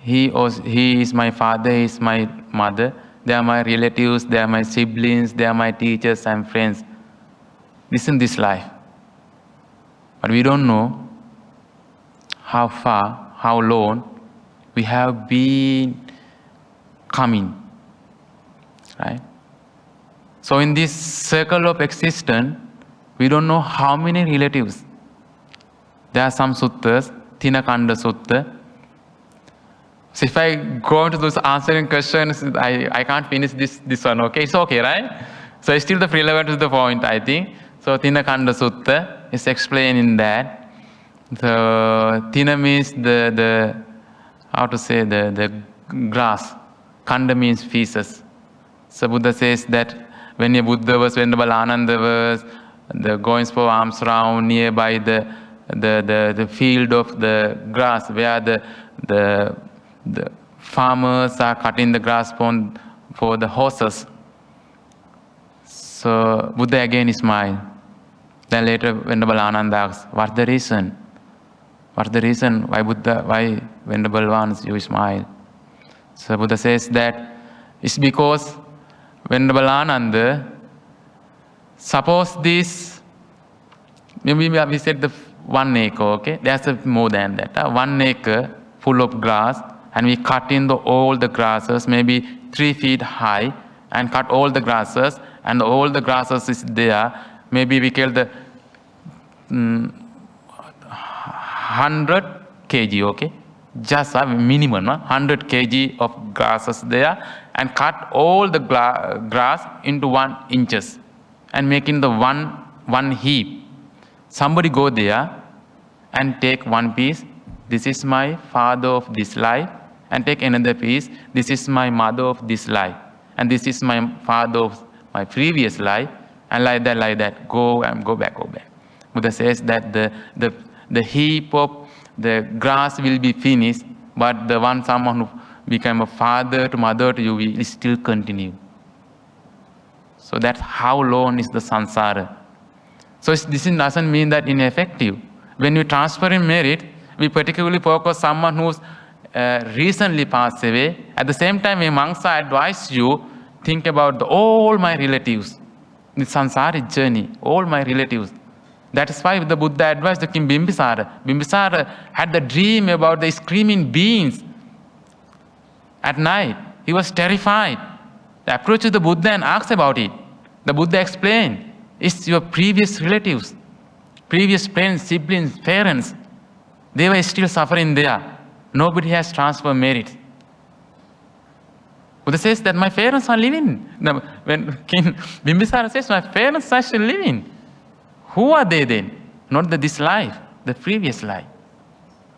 He is my father, he is my mother. They are my relatives, they are my siblings, they are my teachers and friends. This is this life. But we don't know how far, how long we have been coming. Right? So in this circle of existence, we don't know how many relatives. There are some suttas, Tinakanda Sutta. So if I go into those answering questions, I can't finish this one, okay? It's okay, right? So it's still the relevant to the point, I think. So Tinakanda Sutta is explaining that. So Tina means the grass. Kanda means feces. So Buddha says that when a Buddha was, Venerable Ananda was going for alms round nearby the field of the grass where the farmers are cutting the grass for the horses. So Buddha again smiled. Then later Venerable Ananda asked, what's the reason? What's the reason why Venerable Ones you smile? So Buddha says that it's because Venerable Ananda, suppose this, maybe we said the 1 acre, okay? There's more than that. 1 acre full of grass, and we cut in all the grasses, maybe 3 feet high, and cut all the grasses, and all the grasses is there. Maybe we kill the 100 kg, okay? Just a minimum, 100 kg of grasses there, and cut all the grass into 1 inches, and making the one heap. Somebody go there and take 1 piece. This is my father of this life. And take another piece. This is my mother of this life. And this is my father of my previous life. And like that. Go back. Buddha says that the heap of the grass will be finished, but someone who became a father to mother to you will still continue. So that's how long is the samsara. So this doesn't mean that ineffective. When you transfer in merit, we particularly focus someone who's recently passed away. At the same time, a monk advise you, think about all my relatives. The samsaric journey, all my relatives. That is why the Buddha advised the King Bimbisara. Bimbisara had the dream about the screaming beings at night. He was terrified. He approached the Buddha and asked about it. The Buddha explained, it's your previous relatives, previous friends, siblings, parents. They were still suffering there. Nobody has transferred merit. Buddha says that my parents are living. Now, when King Bimbisara says, my parents are still living. Who are they then? Not this life, the previous life.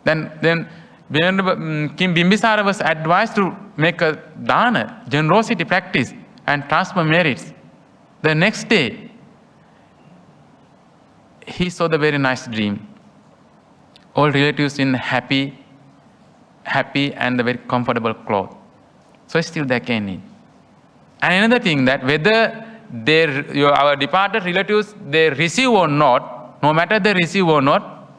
Then King Bimbisara was advised to make a dana, generosity practice, and transfer merits. The next day, he saw the very nice dream. All relatives in happy and the very comfortable cloth. So still they came in. And another thing that whether our departed relatives, they receive or not, no matter they receive or not,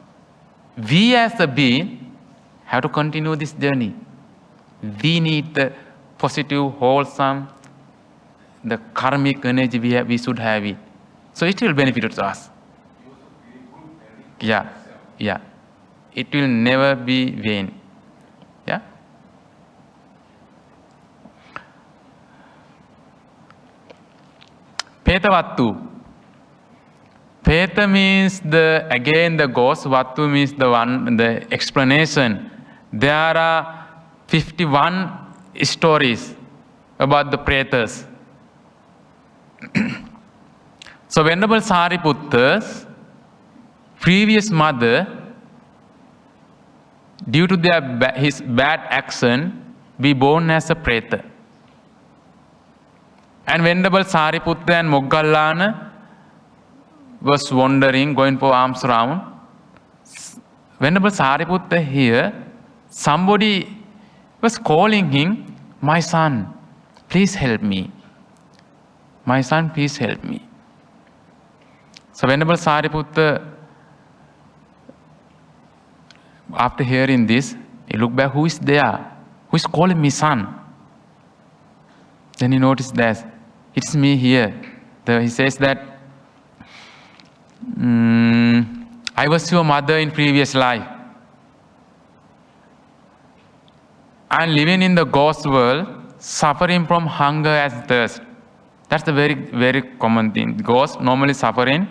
we as a being have to continue this journey. We need the positive, wholesome, the karmic energy we should have it. So it will benefit to us. Yeah. It will never be vain. Yeah. Petavattu. Peta means the ghost. Vattu means the explanation. There are 51 stories about the pretas. So Venerable Sariputta's previous mother, due to his bad action, be born as a preta. And Venerable Sariputta and Moggallana was wandering, going for alms round. Venerable Sariputta here, somebody was calling him, my son, please help me. My son, please help me. So Venerable Sariputta, after hearing this, he looked back, who is there? Who is calling me son? Then he noticed that, it's me here. He says that, I was your mother in previous life. I'm living in the ghost world, suffering from hunger and thirst. That's the very, very common thing. Ghosts normally suffering.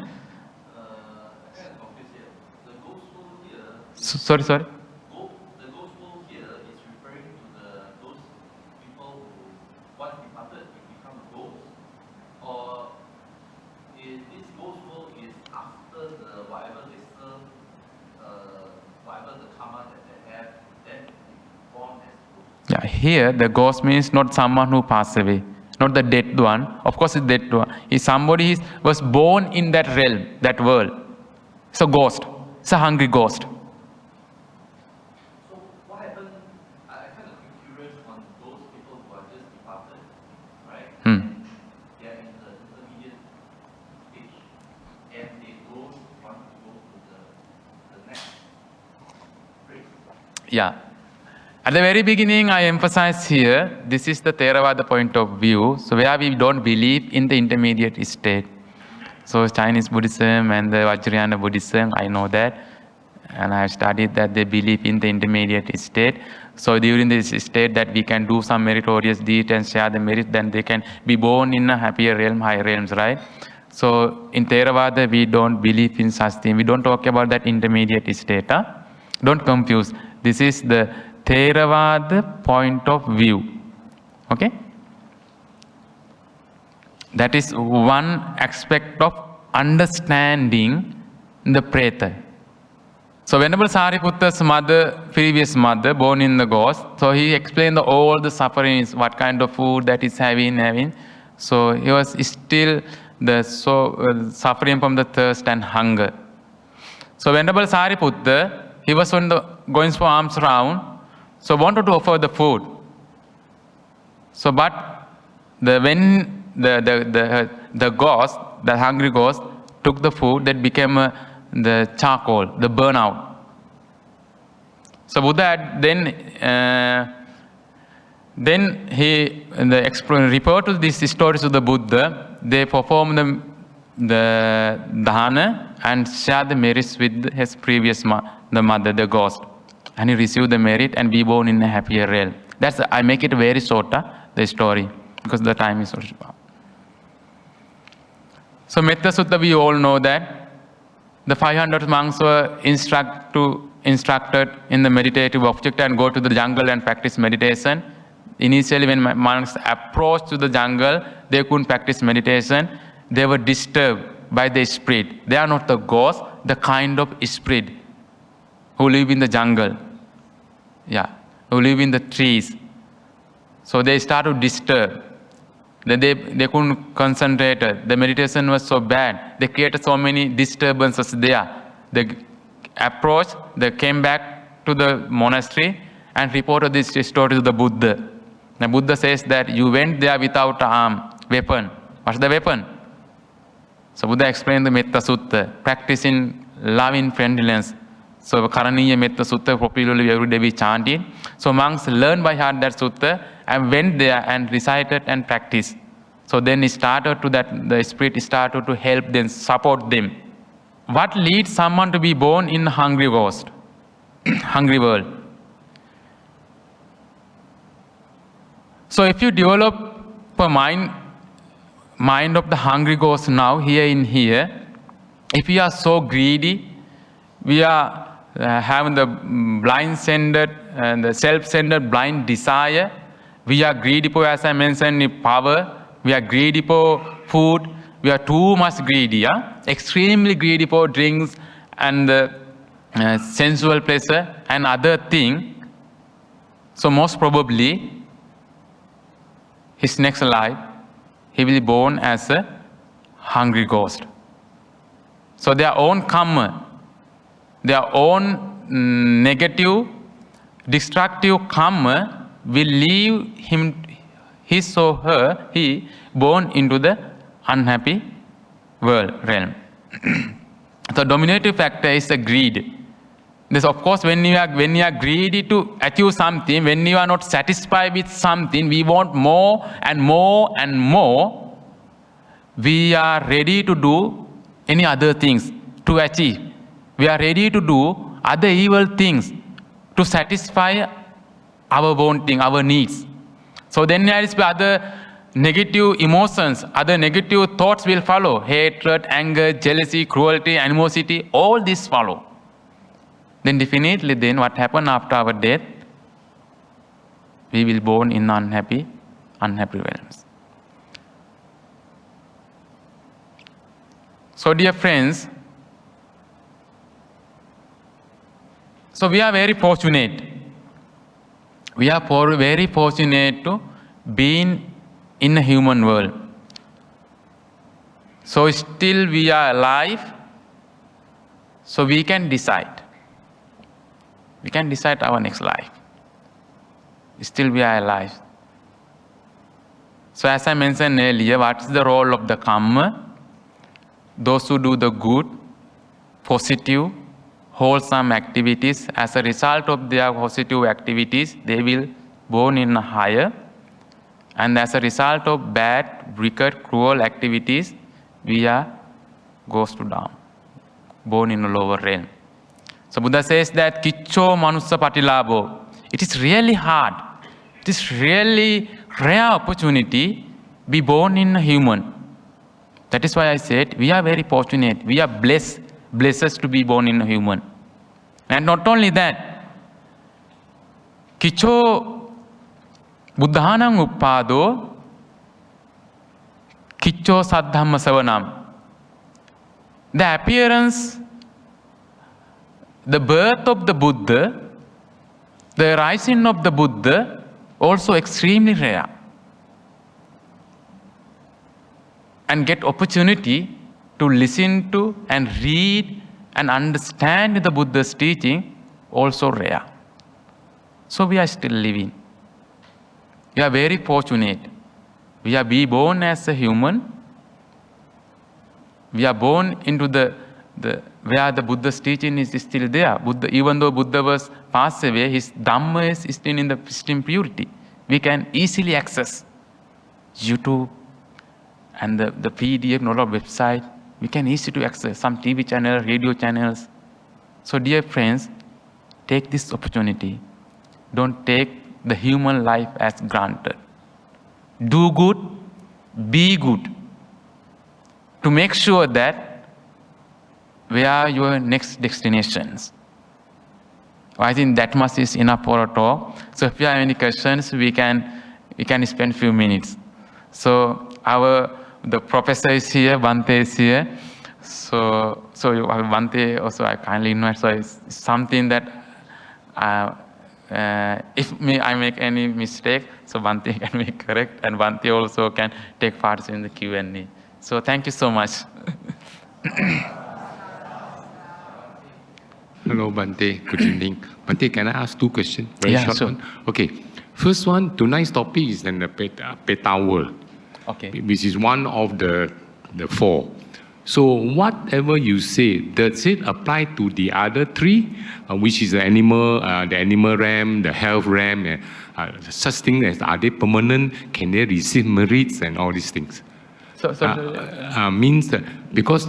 Sorry. The gospel here is referring to those people who once departed become a ghost, or is this gospel is after the whatever they serve, whatever the karma that they have, then born as ghosts. Yeah, here the ghost means not someone who passed away, not the dead one. Of course, the dead one is somebody who was born in that realm, that world. It's a ghost. It's a hungry ghost. They are in the intermediate stage, and they don't want to go to the next phase. Yeah. At the very beginning, I emphasize here, this is the Theravada point of view, so where we don't believe in the intermediate state. So Chinese Buddhism and the Vajrayana Buddhism, I know that, and I have studied that they believe in the intermediate state. So during this state that we can do some meritorious deed and share the merit, then they can be born in a happier realm, higher realms, right? So in Theravada, we don't believe in such thing. We don't talk about that intermediate state. Huh? Don't confuse. This is the Theravada point of view. Okay? That is one aspect of understanding the Preta. So Venerable Sariputta's mother, previous mother, born in the ghost, so he explained all the sufferings, what kind of food that is having. So he was still suffering from the thirst and hunger. So Venerable Sariputta, he was going for alms round, so wanted to offer the food. So but when the ghost, the hungry ghost, took the food, that became the charcoal, the burnout. So Buddha then he referred to these stories to the Buddha. They performed the dana and shared the merits with his previous the mother, the ghost, and he received the merit and be born in a happier realm. I make it very short, the story, because the time is so short. So Metta Sutta, we all know that the 500 monks were instructed in the meditative object and go to the jungle and practice meditation. Initially, when monks approached to the jungle, they couldn't practice meditation. They were disturbed by the spirit. They are not the ghosts, the kind of spirit who live in the jungle. Yeah, who live in the trees. So they started to disturb. They couldn't concentrate. The meditation was so bad. They created so many disturbances there. They approached, they came back to the monastery and reported this story to the Buddha. The Buddha says that you went there without weapon. What's the weapon? So Buddha explained the Metta Sutta, practicing loving friendliness. So Karaniya Metta Sutta, popularly every day we chant it. So monks learned by heart that sutta and went there and recited and practiced. So then the spirit started to help them, support them. What leads someone to be born in a hungry ghost, hungry world? So if you develop a mind of the hungry ghost now, here, if we are so greedy, we are having the blind-centered and the self-centered blind desire. We are greedy for, as I mentioned, power. We are greedy for food. We are too much greedy, extremely greedy for drinks and sensual pleasure and other thing. So most probably, his next life, he will be born as a hungry ghost. So their own karma, their own negative, destructive karma will leave him, his or her, he born into the unhappy world realm. So dominative factor is the greed. This, of course, when you are greedy to achieve something, when you are not satisfied with something, we want more and more and more. We are ready to do any other things to achieve. We are ready to do other evil things to satisfy our wanting, our needs. So then there is other negative emotions, other negative thoughts will follow. Hatred, anger, jealousy, cruelty, animosity, all this follow. Then definitely then what happen after our death? We will born in unhappy realms. So dear friends, so we are very fortunate. We are very fortunate to be in a human world. So still we are alive, so we can decide. We can decide our next life. Still we are alive. So as I mentioned earlier, what is the role of the karma? Those who do the good, positive, wholesome activities, as a result of their positive activities, they will born in a higher. And as a result of bad, wicked, cruel activities, we are goes to down, born in a lower realm. So Buddha says that Kicho Manussa Patilabo. It is really hard. It is really rare opportunity be born in a human. That is why I said we are very fortunate. We are blessed to be born in a human. And not only that, Kicho Buddhanang Uppado, Kicho Saddhamma Savanam. The appearance, the birth of the Buddha, the rising of the Buddha, also extremely rare. And get opportunity to listen to and read and understand the Buddha's teaching, also rare. So we are still living. We are very fortunate. We are born as a human. We are born into the where the Buddha's teaching is still there. Buddha, even though Buddha was passed away, his Dhamma is still in the pristine purity. We can easily access YouTube and the PDF, not a website. We can easily access some TV channels, radio channels. So dear friends, take this opportunity. Don't take the human life as granted. Do good, be good, to make sure that where are your next destinations. I think that much is enough for a talk. So if you have any questions, we can spend a few minutes. So the professor is here, Bhante is here. So Bhante also I kindly invite. So it's something that if I make any mistake, so Bhante can make correct, and Bhante also can take part in the Q&A. So thank you so much. Hello, Bhante. Good evening. Bhante, can I ask two questions? Very short sure. one. Okay. First one, tonight's topic is in the Peta world, Okay. which is one of the four. So whatever you say, does it apply to the other three, which is the animal realm, the health realm, such things as, are they permanent? Can they receive merits and all these things? Means that because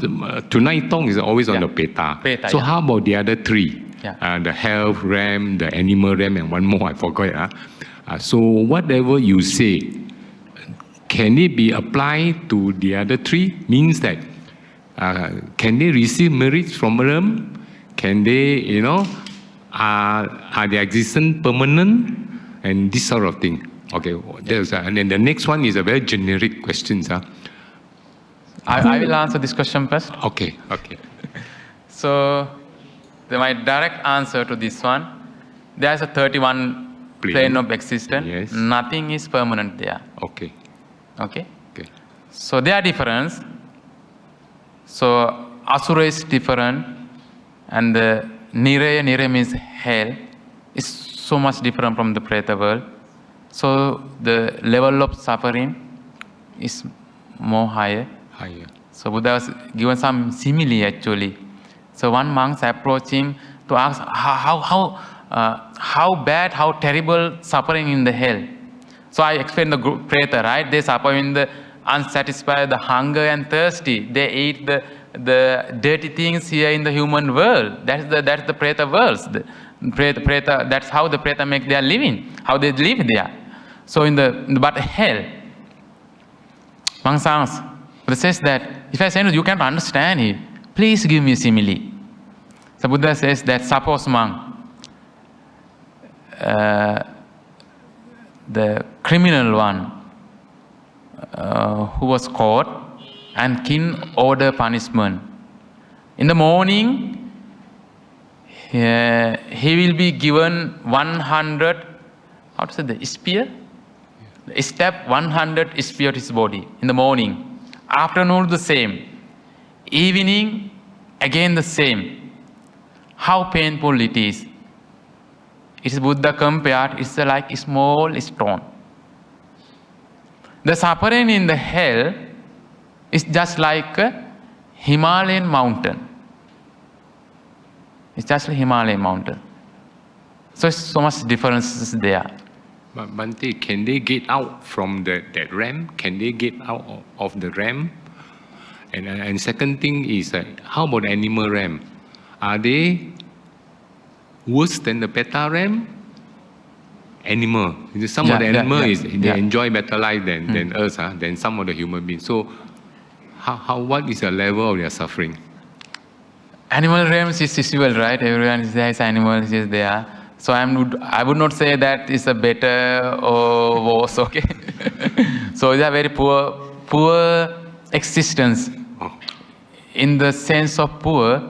tonight talk is always on the Peta. So how about the other three? The health realm, the animal realm, and one more I forgot. So whatever you say, can it be applied to the other three? Means that can they receive merits from them? Can they, are their existence permanent? And this sort of thing. Okay, and then the next one is a very generic question. I will answer this question first. Okay. So my direct answer to this one, there's a 31 plane of existence. Yes. Nothing is permanent there. Okay. So they are different. So Asura is different, and the Niraya means hell, is so much different from the Preta world. So the level of suffering is more higher. Higher. So Buddha was given some simile actually. So one monk approached him to ask how bad, how terrible suffering in the hell. So I explained the group Preta, right? They suffer in the unsatisfied, the hunger and thirsty. They eat the dirty things here in the human world. That's the Preta world. The Preta, that's how the Preta make their living, how they live there. So but hell, monk asks, Buddha says that if I say no, you can't understand it. Please give me simile. So Buddha says that suppose monk, the criminal one who was caught and king order punishment. In the morning, he will be given 100, how to say the spear? Step 100 spear to his body in the morning. Afternoon the same. Evening again the same. How painful it is. It is Buddha compared, it's like a small stone. The suffering in the hell is just like a Himalayan mountain. It's just a Himalayan mountain. So it's so much differences there. But Bhante, can they get out from that ram? Can they get out of the ram? And second thing is, how about animal ram? Are they worse than the beta ram? Animal. Some of the animal they enjoy better life than us, than some of the human beings. So, what is the level of their suffering? Animal realms is visual, right? Everyone says animals is there. So I would not say that is a better or worse. Okay. So they are very poor existence. In the sense of poor,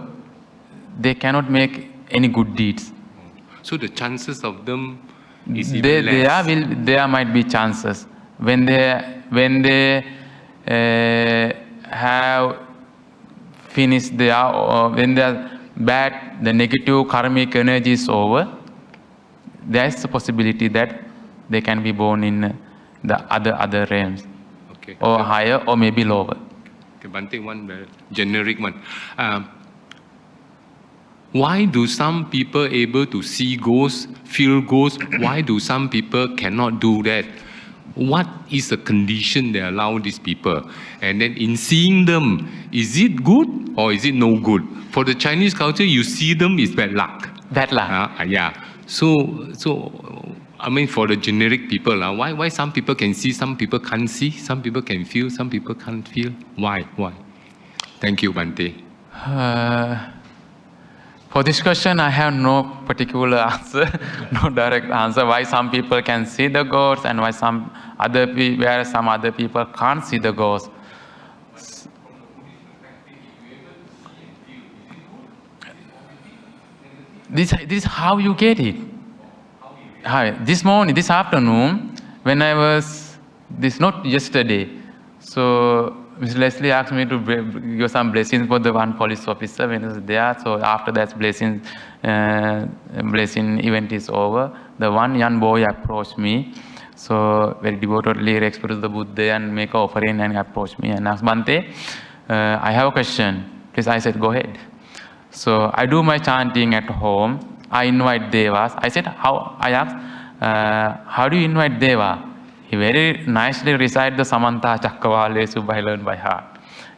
they cannot make any good deeds. So the chances of them is even less. There might be chances when they have finished when they are bad, the negative karmic energy is over. There is a possibility that they can be born in the other realms, okay, or higher, or maybe lower. Okay, Bhante, one very generic one. Why do some people able to see ghosts, feel ghosts? Why do some people cannot do that? What is the condition that allow these people? And then in seeing them, is it good or is it no good? For the Chinese culture, you see them is bad luck. Bad luck. Yeah. So I mean, for the generic people, why some people can see, some people can't see, some people can feel, some people can't feel? Why? Thank you, Bhante. For this question, I have no particular answer, no direct answer. Why some people can see the ghosts and why some other people can't see the ghosts. This is how you get it. This afternoon, when I was, not yesterday, so Mr. Leslie asked me to give some blessings for the one police officer when he was there. So after that blessing event is over, the one young boy approached me. So very devotedly expressed the Buddha and make an offering and approached me and asked, Bhante, I have a question. Please, I said, go ahead. So I do my chanting at home. I invite devas. I said, I asked, how do you invite deva? He very nicely recited the Samanta Chakravale Subha, I learned by heart.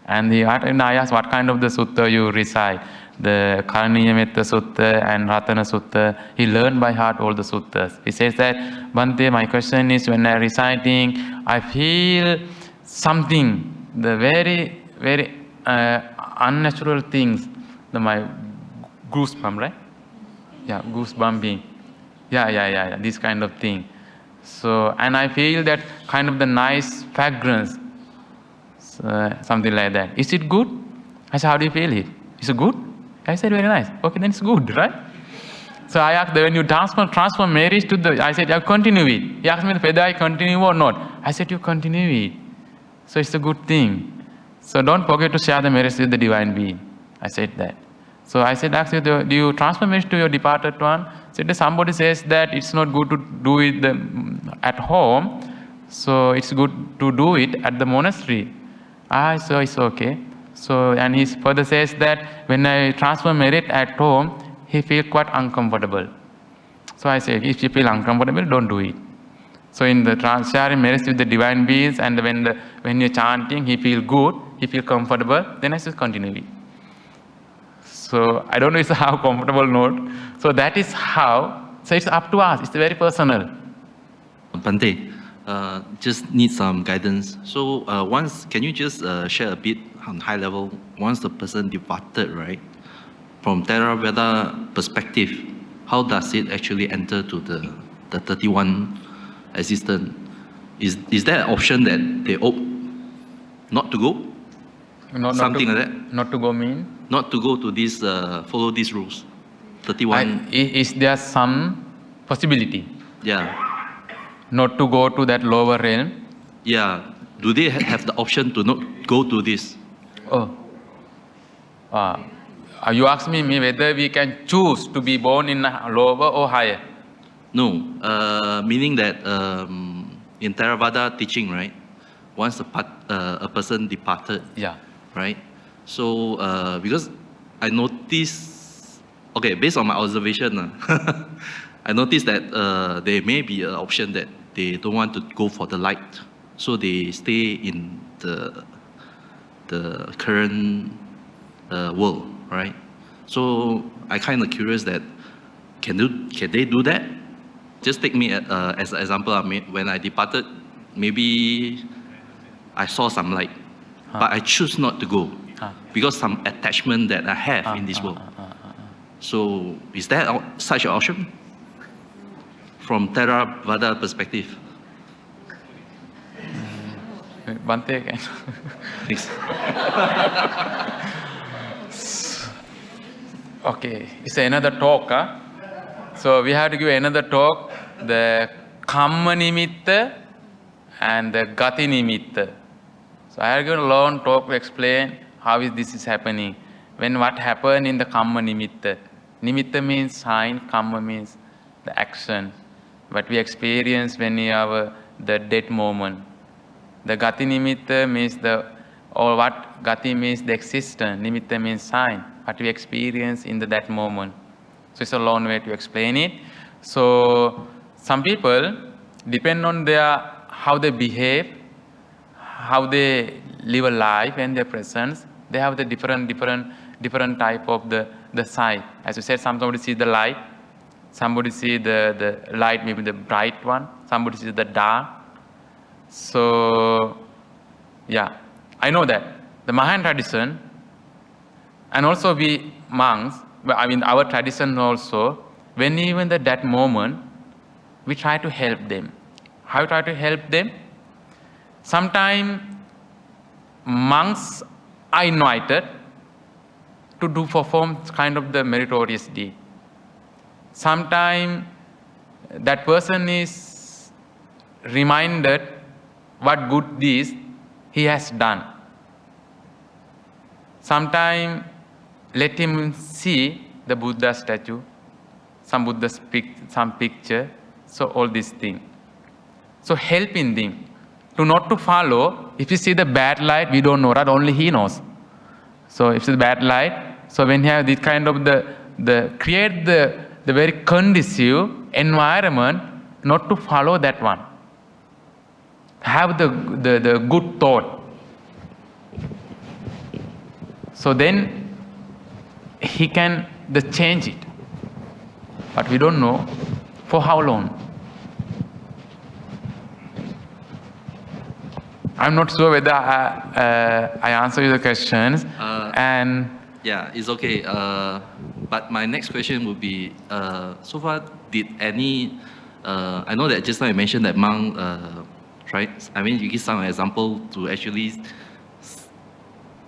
And I asked, what kind of the sutta you recite? The Karaniya Metta Sutta and Ratana Sutta. He learned by heart all the suttas. He says that, Bhante, my question is, when I'm reciting, I feel something, the very, very unnatural things, my goosebump, right? Yeah, goosebumping. Yeah, this kind of thing. So, and I feel that kind of the nice fragrance, something like that. Is it good? I said, how do you feel it? Is it good? I said, very nice. Okay, then it's good, right? So I asked, when you transfer marriage to I said, I continue it. He asked me whether I continue or not. I said, you continue it. So it's a good thing. So don't forget to share the marriage with the divine being. I said that. So I said, actually, do you transfer message to your departed one? Said, somebody says that it's not good to do it at home, so it's good to do it at the monastery. So it's okay. So, and he further says that when I transfer merit at home, he feels quite uncomfortable. So I say, if you feel uncomfortable, don't do it. So in the sharing merits with the divine beings, and when you're chanting, he feels good, he feels comfortable, then I should continue it. So I don't know it's how comfortable note. So that is how, so it's up to us, it's very personal. Bhante, just need some guidance. So can you just share a bit on high level, once the person departed, right? From Theravada perspective, how does it actually enter to the 31 assistant? Is there an option that they opt not to go? Something like that? Not to go mean? Not to go to this, follow these rules. 31. Is there some possibility? Yeah. Not to go to that lower realm? Yeah. Do they have the option to not go to this? Oh. You ask me whether we can choose to be born in lower or higher? No. Meaning that in Theravada teaching, right? Once a person departed, yeah, right? So because I noticed, okay, based on my observation, I noticed that there may be an option that they don't want to go for the light, so they stay in the current world, right? So I kind of curious that can they do that? Just take me as an example. When I departed, maybe I saw some light, but I choose not to go because some attachment that I have in this world. So is there such an option from Theravada perspective? Bhante again. Thanks. Okay, it's another talk. So we have to give another talk, the Kamma Nimitta and the Gati Nimitta. So I have given a long talk to explain how this is happening. What happened in the Kamma Nimitta. Nimitta means sign, Kamma means the action. What we experience when we have the dead moment. The Gati Nimitta means what Gati means the existence, Nimitta means sign, what we experience in that moment. So it's a long way to explain it. So some people, depend on how they behave, how they live a life and their presence, they have the different type of the sight. As you said, somebody sees the light, somebody sees the light, maybe the bright one, somebody sees the dark. So, yeah, I know that. The Mahan tradition, and also we monks, our tradition also, when even that moment, we try to help them. How we try to help them? Sometimes monks are invited to perform kind of the meritorious deed. Sometimes that person is reminded what good deeds he has done. Sometimes let him see the Buddha statue, some picture, so all these things. So helping them to not to follow. If you see the bad light, we don't know that, only he knows. So if it's the bad light, so when you have this kind of create the very conducive environment not to follow that one. Have the good thought. So then he can change it. But we don't know for how long. I'm not sure whether I answer your questions. Yeah, it's okay. But my next question would be, so far, did any, I know that just now you mentioned that monk, right? You give some example to actually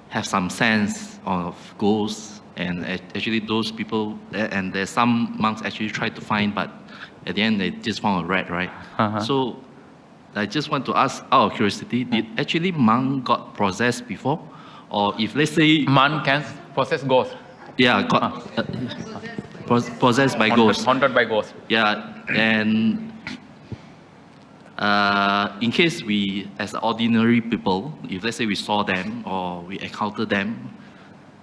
have some sense of ghosts, and actually those people, and there's some monks actually try to find, but at the end they just found a rat, right? So I just want to ask, out of curiosity, did actually monk got possessed before? Or if let's say... Monk can possess ghost? Yeah, possessed by ghosts. Haunted by ghosts. Yeah, and in case we, as ordinary people, if let's say we saw them or we encounter them,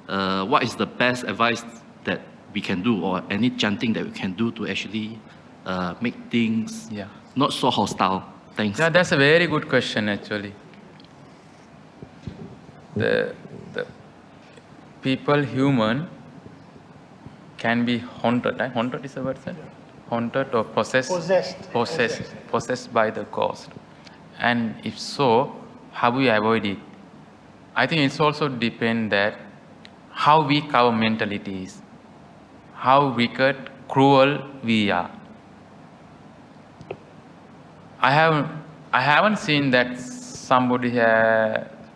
what is the best advice that we can do, or any chanting that we can do to actually make things not so hostile? Thanks. Yeah, that's a very good question actually. The people, human, can be haunted. Right? Haunted is the word, sir? Haunted or possessed? Possessed by the ghost. And if so, how we avoid it? I think it's also depend that how weak our mentality is, how wicked, cruel we are. I haven't seen that somebody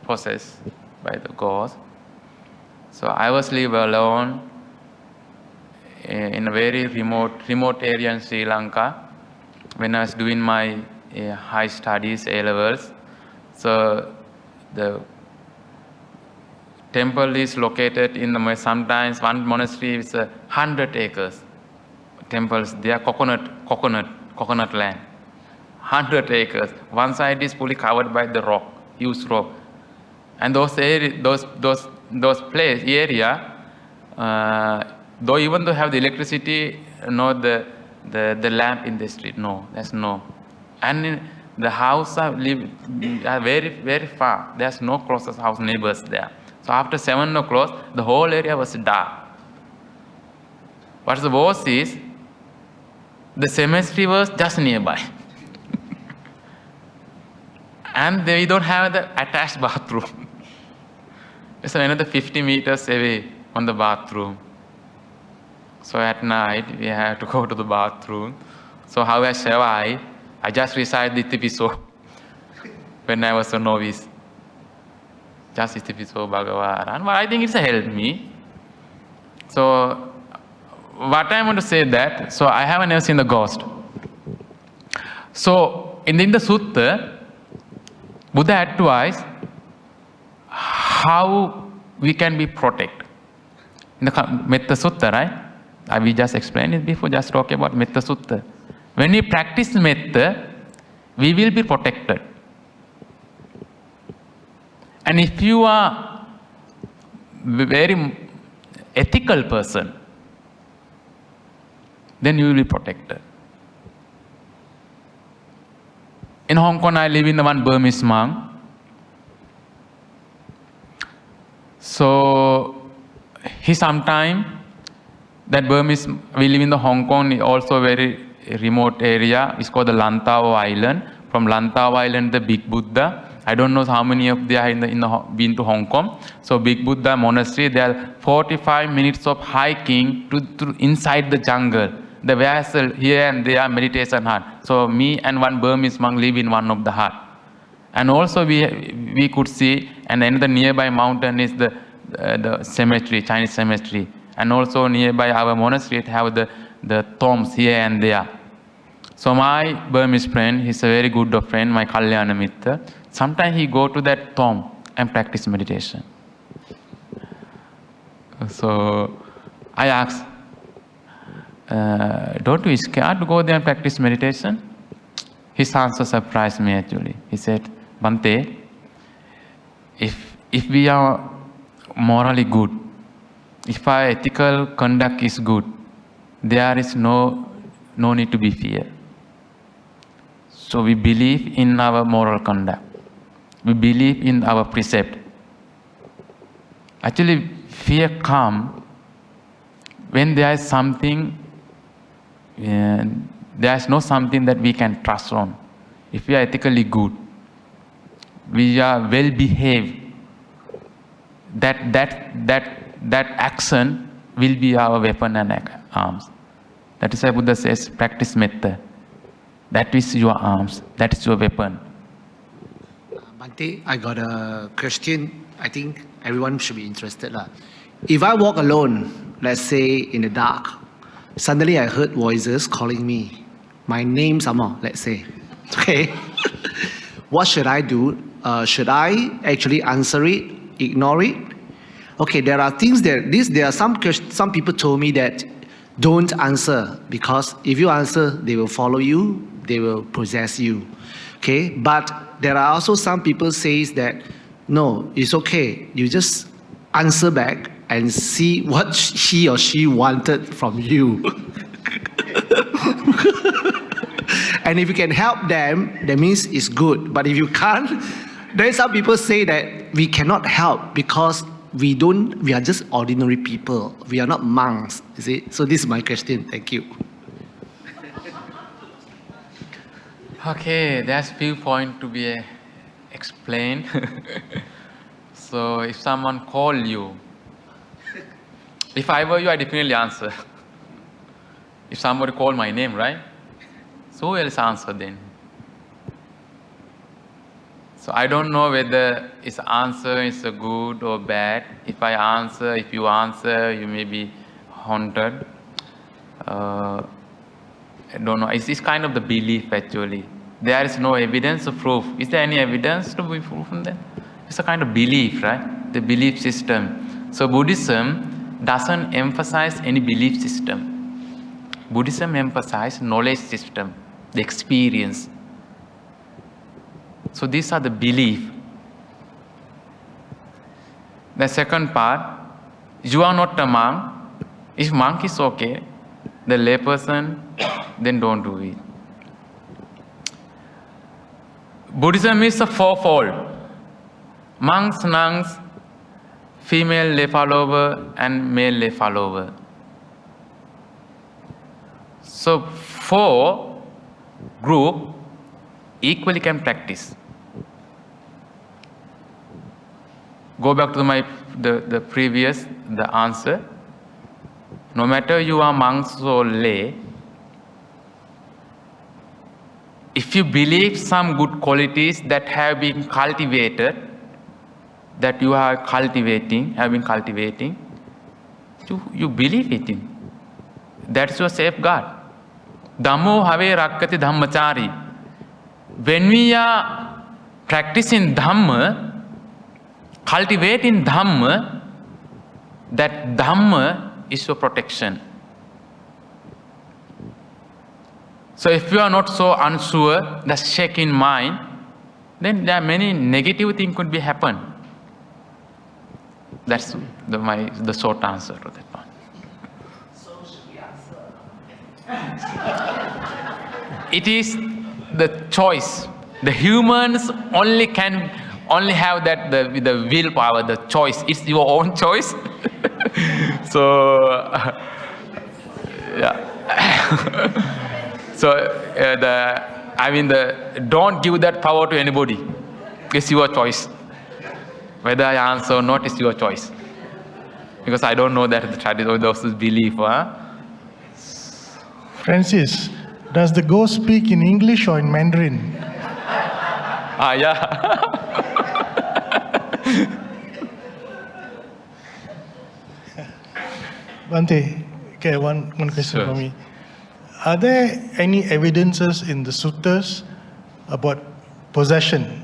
possessed by the ghost. So I was live alone in a very remote area in Sri Lanka when I was doing my high studies, A-levels. So the temple is located in the, sometimes one monastery is 100 acres. Temples, they are coconut land. 100 acres. One side is fully covered by the rock, huge rock. And those place area, though even though have the electricity, no the lamp in the street, no, there's no. And the house are very, very far. There's no closest house neighbors there. So after 7 o'clock, the whole area was dark. What's the worst is, the cemetery was just nearby. And they don't have the attached bathroom. It's another 50 meters away from the bathroom. So at night, we have to go to the bathroom. So how I survive, I just recite the Itipiso when I was a novice. Just Itipiso Bhagavaran. But I think it's helped me. So what I want to say that, so I haven't ever seen the ghost. So in the Sutta, Buddha advised how we can be protected. In the Metta Sutta, right? We just explained it before, just talk about Metta Sutta. When we practice Metta, we will be protected. And if you are a very ethical person, then you will be protected. In Hong Kong, I live in the one Burmese monk. So he sometime, that Burmese, we live in the Hong Kong, also very remote area. It's called the Lantau Island. From Lantau Island, the Big Buddha. I don't know how many of they are been to Hong Kong. So Big Buddha Monastery, there are 45 minutes of hiking to inside the jungle. The vessel here and there meditation hut. So me and one Burmese monk live in one of the hut. And also we could see, and another nearby mountain is the cemetery, Chinese cemetery. And also nearby our monastery have the tombs here and there. So my Burmese friend, he's a very good friend, my Kalyana Mitra. Sometimes he go to that tomb and practice meditation. So I asked, don't you scared to go there and practice meditation? His answer surprised me actually. He said, Bhante, if we are morally good, if our ethical conduct is good, there is no need to be fear. So we believe in our moral conduct. We believe in our precept. Actually, fear comes when there is something, there is no something that we can trust on. If we are ethically good, we are well behaved, that action will be our weapon and arms. That is why Buddha says, practice metta. That is your arms, that is your weapon. Bhante, I got a question. I think everyone should be interested. If I walk alone, let's say in the dark, suddenly I heard voices calling me. My name somehow, let's say. Okay. What should I do? Should I actually answer it, ignore it? Okay, there are things there are some people told me that don't answer, because if you answer, they will follow you, they will possess you. Okay, but there are also some people says that no, it's okay. You just answer back and see what he or she wanted from you. And if you can help them, that means it's good. But if you can't, then some people say that we cannot help because we are just ordinary people. We are not monks, you see. So this is my question. Thank you. Okay, there's few points to be explained. So if someone call you, if I were you, I definitely answer. If somebody call my name, right? So who else answer then? So I don't know whether its answer is a good or bad. If you answer, you may be haunted. I don't know. It's kind of the belief actually. There is no evidence or proof. Is there any evidence to be proven then? It's a kind of belief, right? The belief system. So Buddhism doesn't emphasize any belief system. Buddhism emphasizes knowledge system, the experience. So these are the belief. The second part, you are not a monk. If monk is okay, the layperson, then don't do it. Buddhism is a fourfold. Monks, nuns, female lay follower, and male lay follower. So four group equally can practice. Go back to the previous answer. No matter you are monks or lay, if you believe some good qualities that have been cultivated, that you are have been cultivating, you believe it in. That's your safeguard. Dhammo have rakkati dhammachari. When we are practicing Dhamma, cultivating Dhamma, that Dhamma is your protection. So if you are not so unsure, the shake in mind, then there are many negative things could be happen. That's the short answer to that one. So should we answer? It is the choice. The humans only have that the willpower, the choice. It's your own choice. So yeah. So don't give that power to anybody. It's your choice. Whether I answer or not is your choice. Because I don't know that the tradition or those belief. Francis, does the ghost speak in English or in Mandarin? Yeah. Bhante, okay, one question Sure. for me. Are there any evidences in the suttas about possession?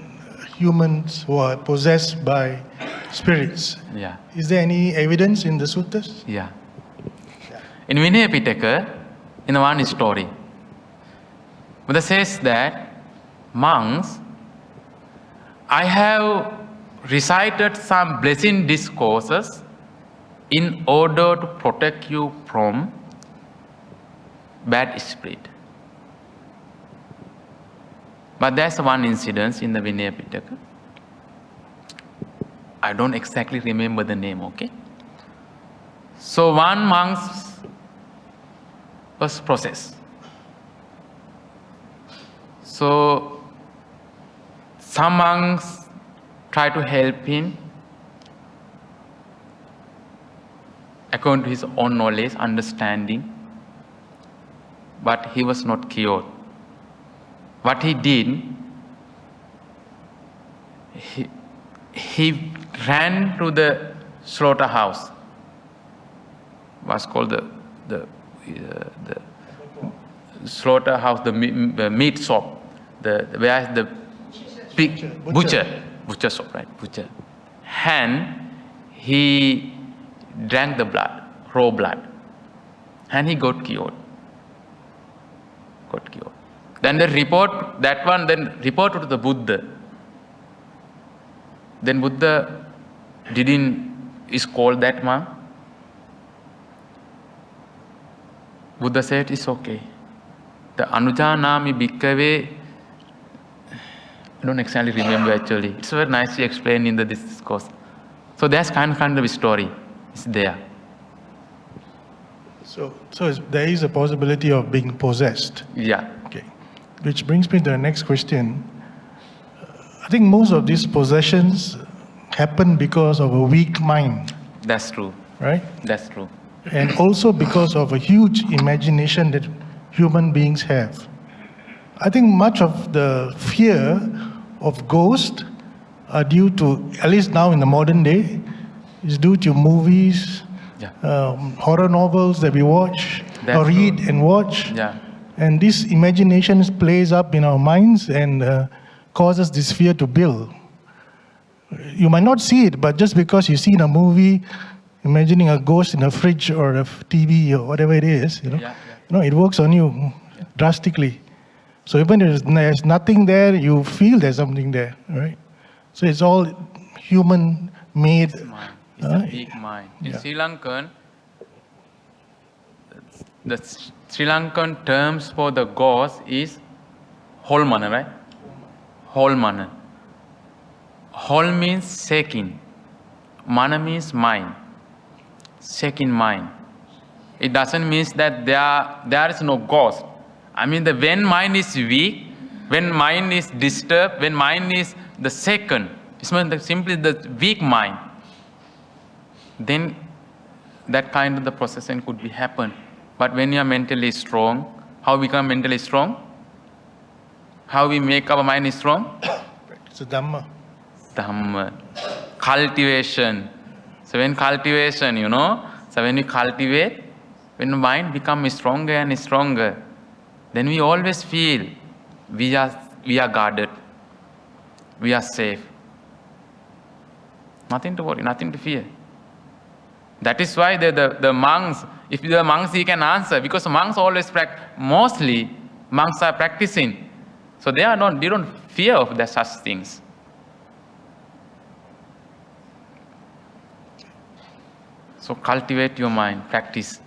Humans who are possessed by spirits. Yeah. Is there any evidence in the suttas? Yeah. In Vinaya Pitaka, in one story, Buddha says that monks, I have recited some blessing discourses in order to protect you from bad spirit. But there's one incident in the Vinaya Pitaka. I don't exactly remember the name, okay? So one monk was possessed. So some monks try to help him according to his own knowledge, understanding, but he was not cured. What he did, he ran to the slaughterhouse. What's called the slaughterhouse, the meat shop, where the pig butcher shop, right? Butcher. And he drank the blood, raw blood, and he got cured. Then they report that one, then report to the Buddha. Then Buddha didn't scold that monk. Buddha said, it's okay. The Anujanami Bhikkhave, I don't exactly remember actually. It's very nicely explained in the discourse. So that's kind of a story. It's there. So there is a possibility of being possessed. Yeah. Okay. Which brings me to the next question. I think most of these possessions happen because of a weak mind, That's true. right? That's true. And also because of a huge imagination that human beings have. I think much of the fear of ghosts are due to, at least now in the modern day, is due to movies, Yeah. horror novels that we watch That's or read true. and watch. Yeah. And this imagination plays up in our minds and causes this fear to build. You might not see it, but just because you see in a movie, imagining a ghost in a fridge or a TV or whatever it is, it works on you drastically. So even if there's nothing there, you feel there's something there, right? So it's all human-made. It's a big mind. In Sri Lankan, the Sri Lankan terms for the ghost is Holmana, right? Holmana. Hol means second. Mana means mind. Second mind. It doesn't mean that there is no ghost. I mean, when mind is weak, when mind is disturbed, when mind is the second, it's simply the weak mind, then that kind of the processing could be happen. But when you are mentally strong, how we become mentally strong? How we make our mind strong? It's a Dhamma. Dhamma. Cultivation. So when cultivation, so when we cultivate, when the mind becomes stronger and stronger, then we always feel we are guarded, we are safe. Nothing to worry, nothing to fear. That is why the monks, if the monks, he can answer, because monks always mostly monks are practicing. So they don't fear of such things. So cultivate your mind, practice.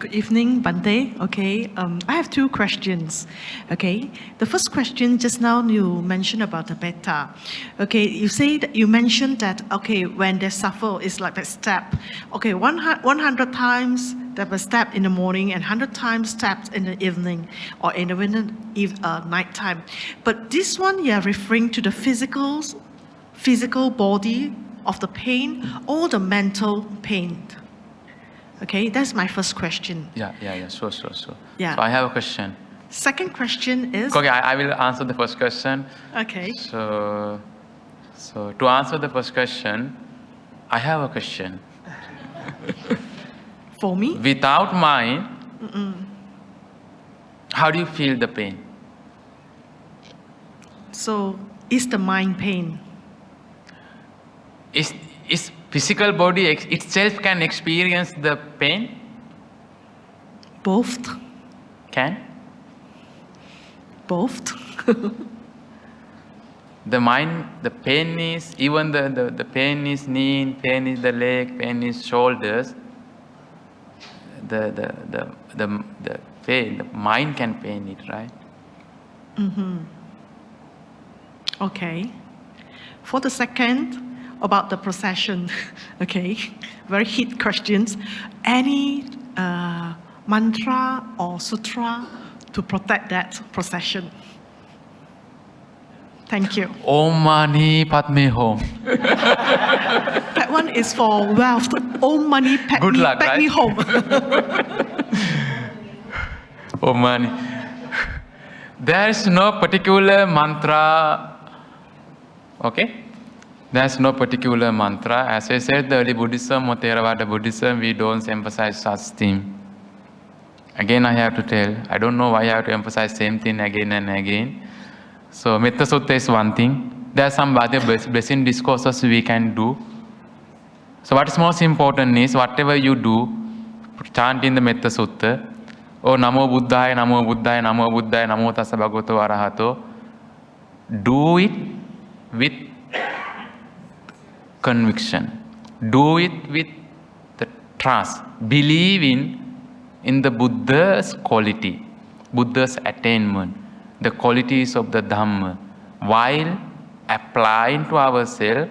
Good evening, Bhante. Okay, I have two questions. Okay, the first question, just now you mentioned about the beta. Okay, you mentioned that, okay, when they suffer, it's like a step. Okay, 100 times they have a step in the morning and 100 times steps in the evening or in the night time. But this one, you are referring to the physical body of the pain or the mental pain? Okay, that's my first question. Yeah, sure. Yeah. So I have a question. Second question is... Okay, I will answer the first question. Okay. So to answer the first question, I have a question. For me? Without mind, how do you feel the pain? So, is the mind pain? Is physical body itself can experience the pain? Both. Can? Both. The mind, the pain is, even the pain is knee, pain is the leg, pain is shoulders. The pain, the mind can pain it, right? Okay. For the second, about the procession, okay, very hit questions. Any mantra or sutra to protect that procession? Thank you. Om Mani Padme Hum. That one is for wealth. Om Mani Good luck, Padme right? Hum. Om Mani. There is no particular mantra. Okay? There's no particular mantra. As I said, the early Buddhism or Theravada Buddhism, we don't emphasize such thing. Again, I have to tell, I don't know why I have to emphasize same thing again and again. So Metta Sutta is one thing. There are some other blessing discourses we can do. So what is most important is whatever you do, chant in the Metta Sutta, oh Namo Buddhaya, Namo Buddhaya, Namo Buddhaya, Namo Tassa Bhagavato Arahato, do it with conviction. Do it with the trust. Believe in the Buddha's quality, Buddha's attainment, the qualities of the Dhamma, while applying to ourselves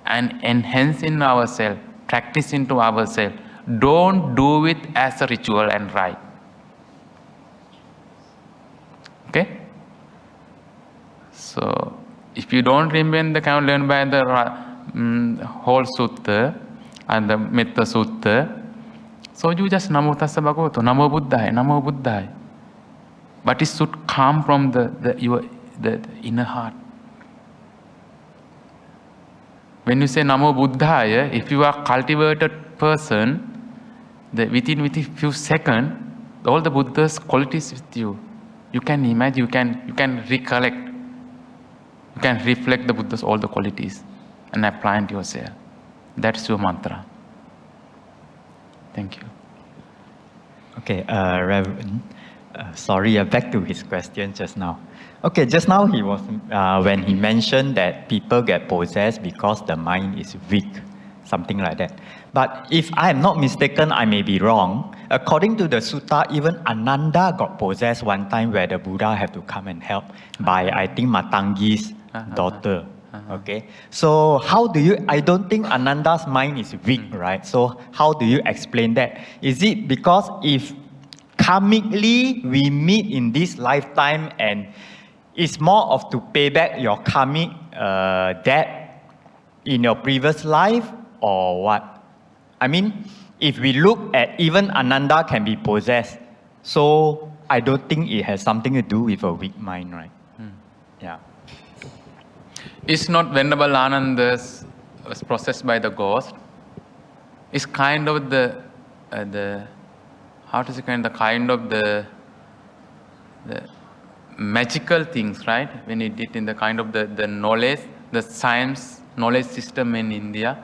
and enhancing ourselves, practicing to ourselves. Don't do it as a ritual and rite. Okay? So, if you don't remember the kind learned by the whole sutta and the Metta Sutta, so you just Namo Tassa Bhagavato, Namo Buddhaya, Namo Buddhaya. But it should come from the inner heart. When you say Namo Buddhaya, if you are a cultivated person, within a few seconds, all the Buddha's qualities with you. You can imagine, you can recollect, you can reflect the Buddha's all the qualities and apply it to yourself. That's your mantra. Thank you. Okay, Reverend. Sorry, back to his question just now. Okay, just now he was when he mentioned that people get possessed because the mind is weak, something like that. But if I am not mistaken, I may be wrong. According to the sutta, even Ananda got possessed one time where the Buddha had to come and help by, I think, Matangi's daughter. Okay, so how do you, I don't think Ananda's mind is weak, right? So how do you explain that? Is it because if karmically we meet in this lifetime and it's more of to pay back your karmic debt in your previous life, or what? I mean, if we look at even Ananda can be possessed, so I don't think it has something to do with a weak mind, right? Yeah. It's not Venerable Ananda's was processed by the ghost. It's kind of the how to say, kind of the magical things, right? When he did in the kind of the knowledge, the science knowledge system in India,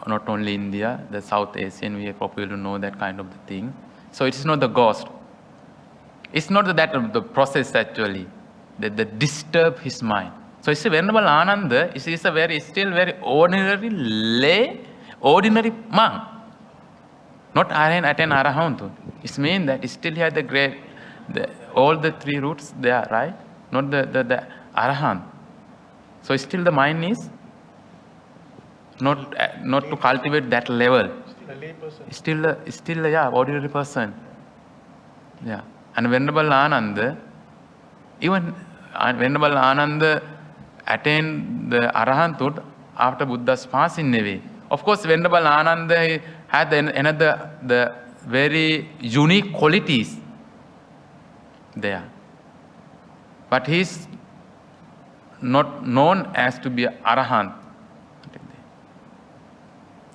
not only India, the South Asian, we are popular to know that kind of the thing. So it's not the ghost. It's not that the process actually that disturb his mind. So it's a Venerable Ananda is still very ordinary lay, ordinary monk. Not attain Arahant. It means that still here all the three roots there, right? Not the Arahant. So still the mind is not to cultivate that level. Still a ordinary person. Yeah. And Venerable Ananda, even Venerable Ananda attained the Arahanthood after Buddha's passing away. Of course, Venerable Ananda had the very unique qualities there. But he's not known as to be Arahant.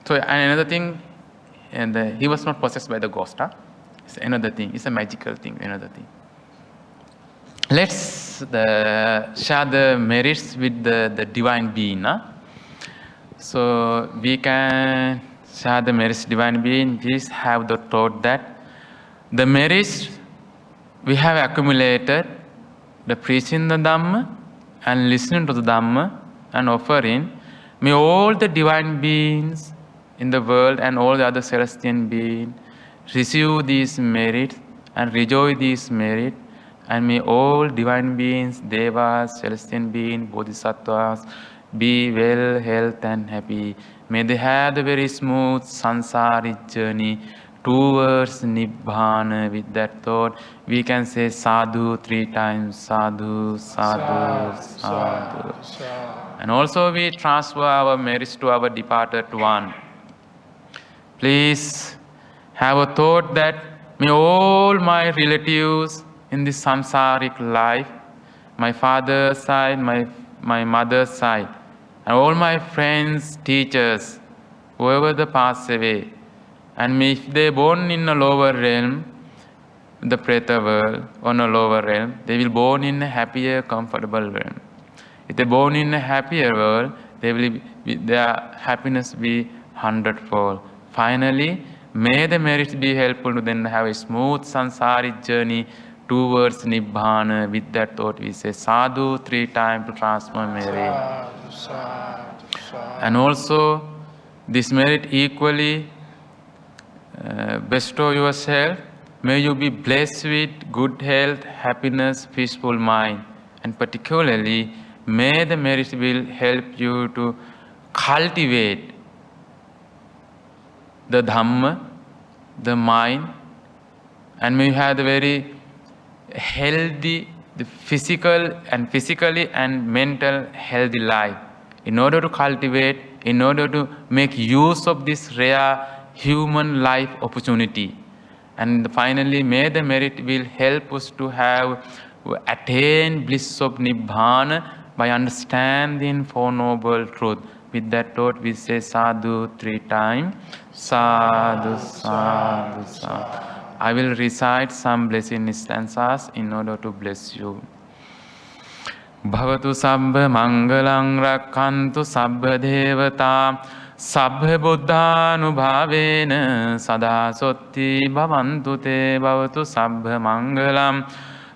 So, and another thing, he was not possessed by the ghost. Huh? It's another thing. It's a magical thing, another thing. Let's share the merits with the divine being. Huh? So we can share the merits divine being. Please have the thought that the merits we have accumulated, the preaching the Dhamma and listening to the Dhamma and offering, may all the divine beings in the world and all the other celestial beings receive these merits and rejoice these merits, and may all divine beings, devas, celestial beings, bodhisattvas, be well, health and happy. May they have the very smooth samsaric journey towards Nibbana. With that thought, we can say sadhu 3 times, sadhu, sadhu, sadhu. And also we transfer our merits to our departed one. Please have a thought that may all my relatives in this samsaric life, my father's side, my mother's side, and all my friends, teachers, whoever they pass away, and if they born in a lower realm, the preta world, on a lower realm, they will born in a happier, comfortable realm. If they born in a happier world, their happiness be 100-fold. Finally, may the merits be helpful to them have a smooth samsaric journey towards Nibbana. With that thought, we say sadhu 3 times to transform merit. And also, this merit equally bestow yourself. May you be blessed with good health, happiness, peaceful mind. And particularly, may the merit will help you to cultivate the Dhamma, the mind, and may you have the very healthy, the physically and mental healthy life. In order to cultivate, in order to make use of this rare human life opportunity. And finally, may the merit will help us to attain bliss of Nibbana by understanding Four Noble Truths. With that thought, we say sadhu 3 times. Sadhu, sadhu, sadhu. I will recite some blessing stanzas in order to bless you. Bhavatu sabbha mangalang rakkantu sabbha devata sabbha buddhanubhavena sada sotti bhavantu te. Bhavatu sabbha mangalam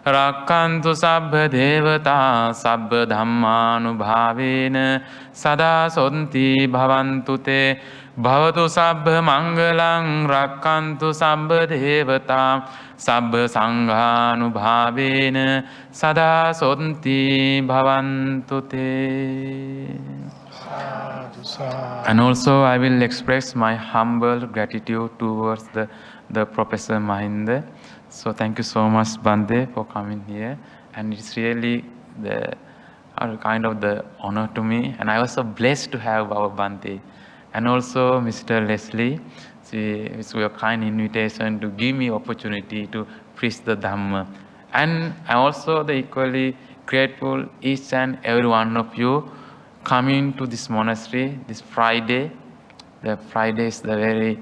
rakkantu sabbha devata sabbha dhammanubhavena sada sotti bhavantu te. Bhavatu sabbha mangalang rakkantu sabbha devata sabbha sanghanubhavena sada sotti bhavantu te. And also I will express my humble gratitude towards the Professor Mahinda. So thank you so much, Bhante, for coming here. And it's really the honor to me. And I was so blessed to have our Bhante. And also Mr. Leslie, it's your kind invitation to give me opportunity to preach the Dhamma. And I'm also equally grateful each and every one of you coming to this monastery this Friday. The Friday is have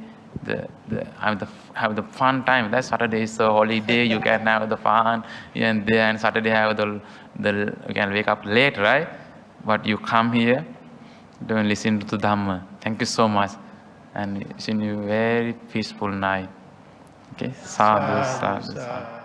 the fun time. That Saturday is a holiday. You can have the fun, and then Saturday have you can wake up late, right? But you come here to listen to Dhamma. Thank you so much, and wishing you a very peaceful night. Okay, sadhu, sadhu, sadhu.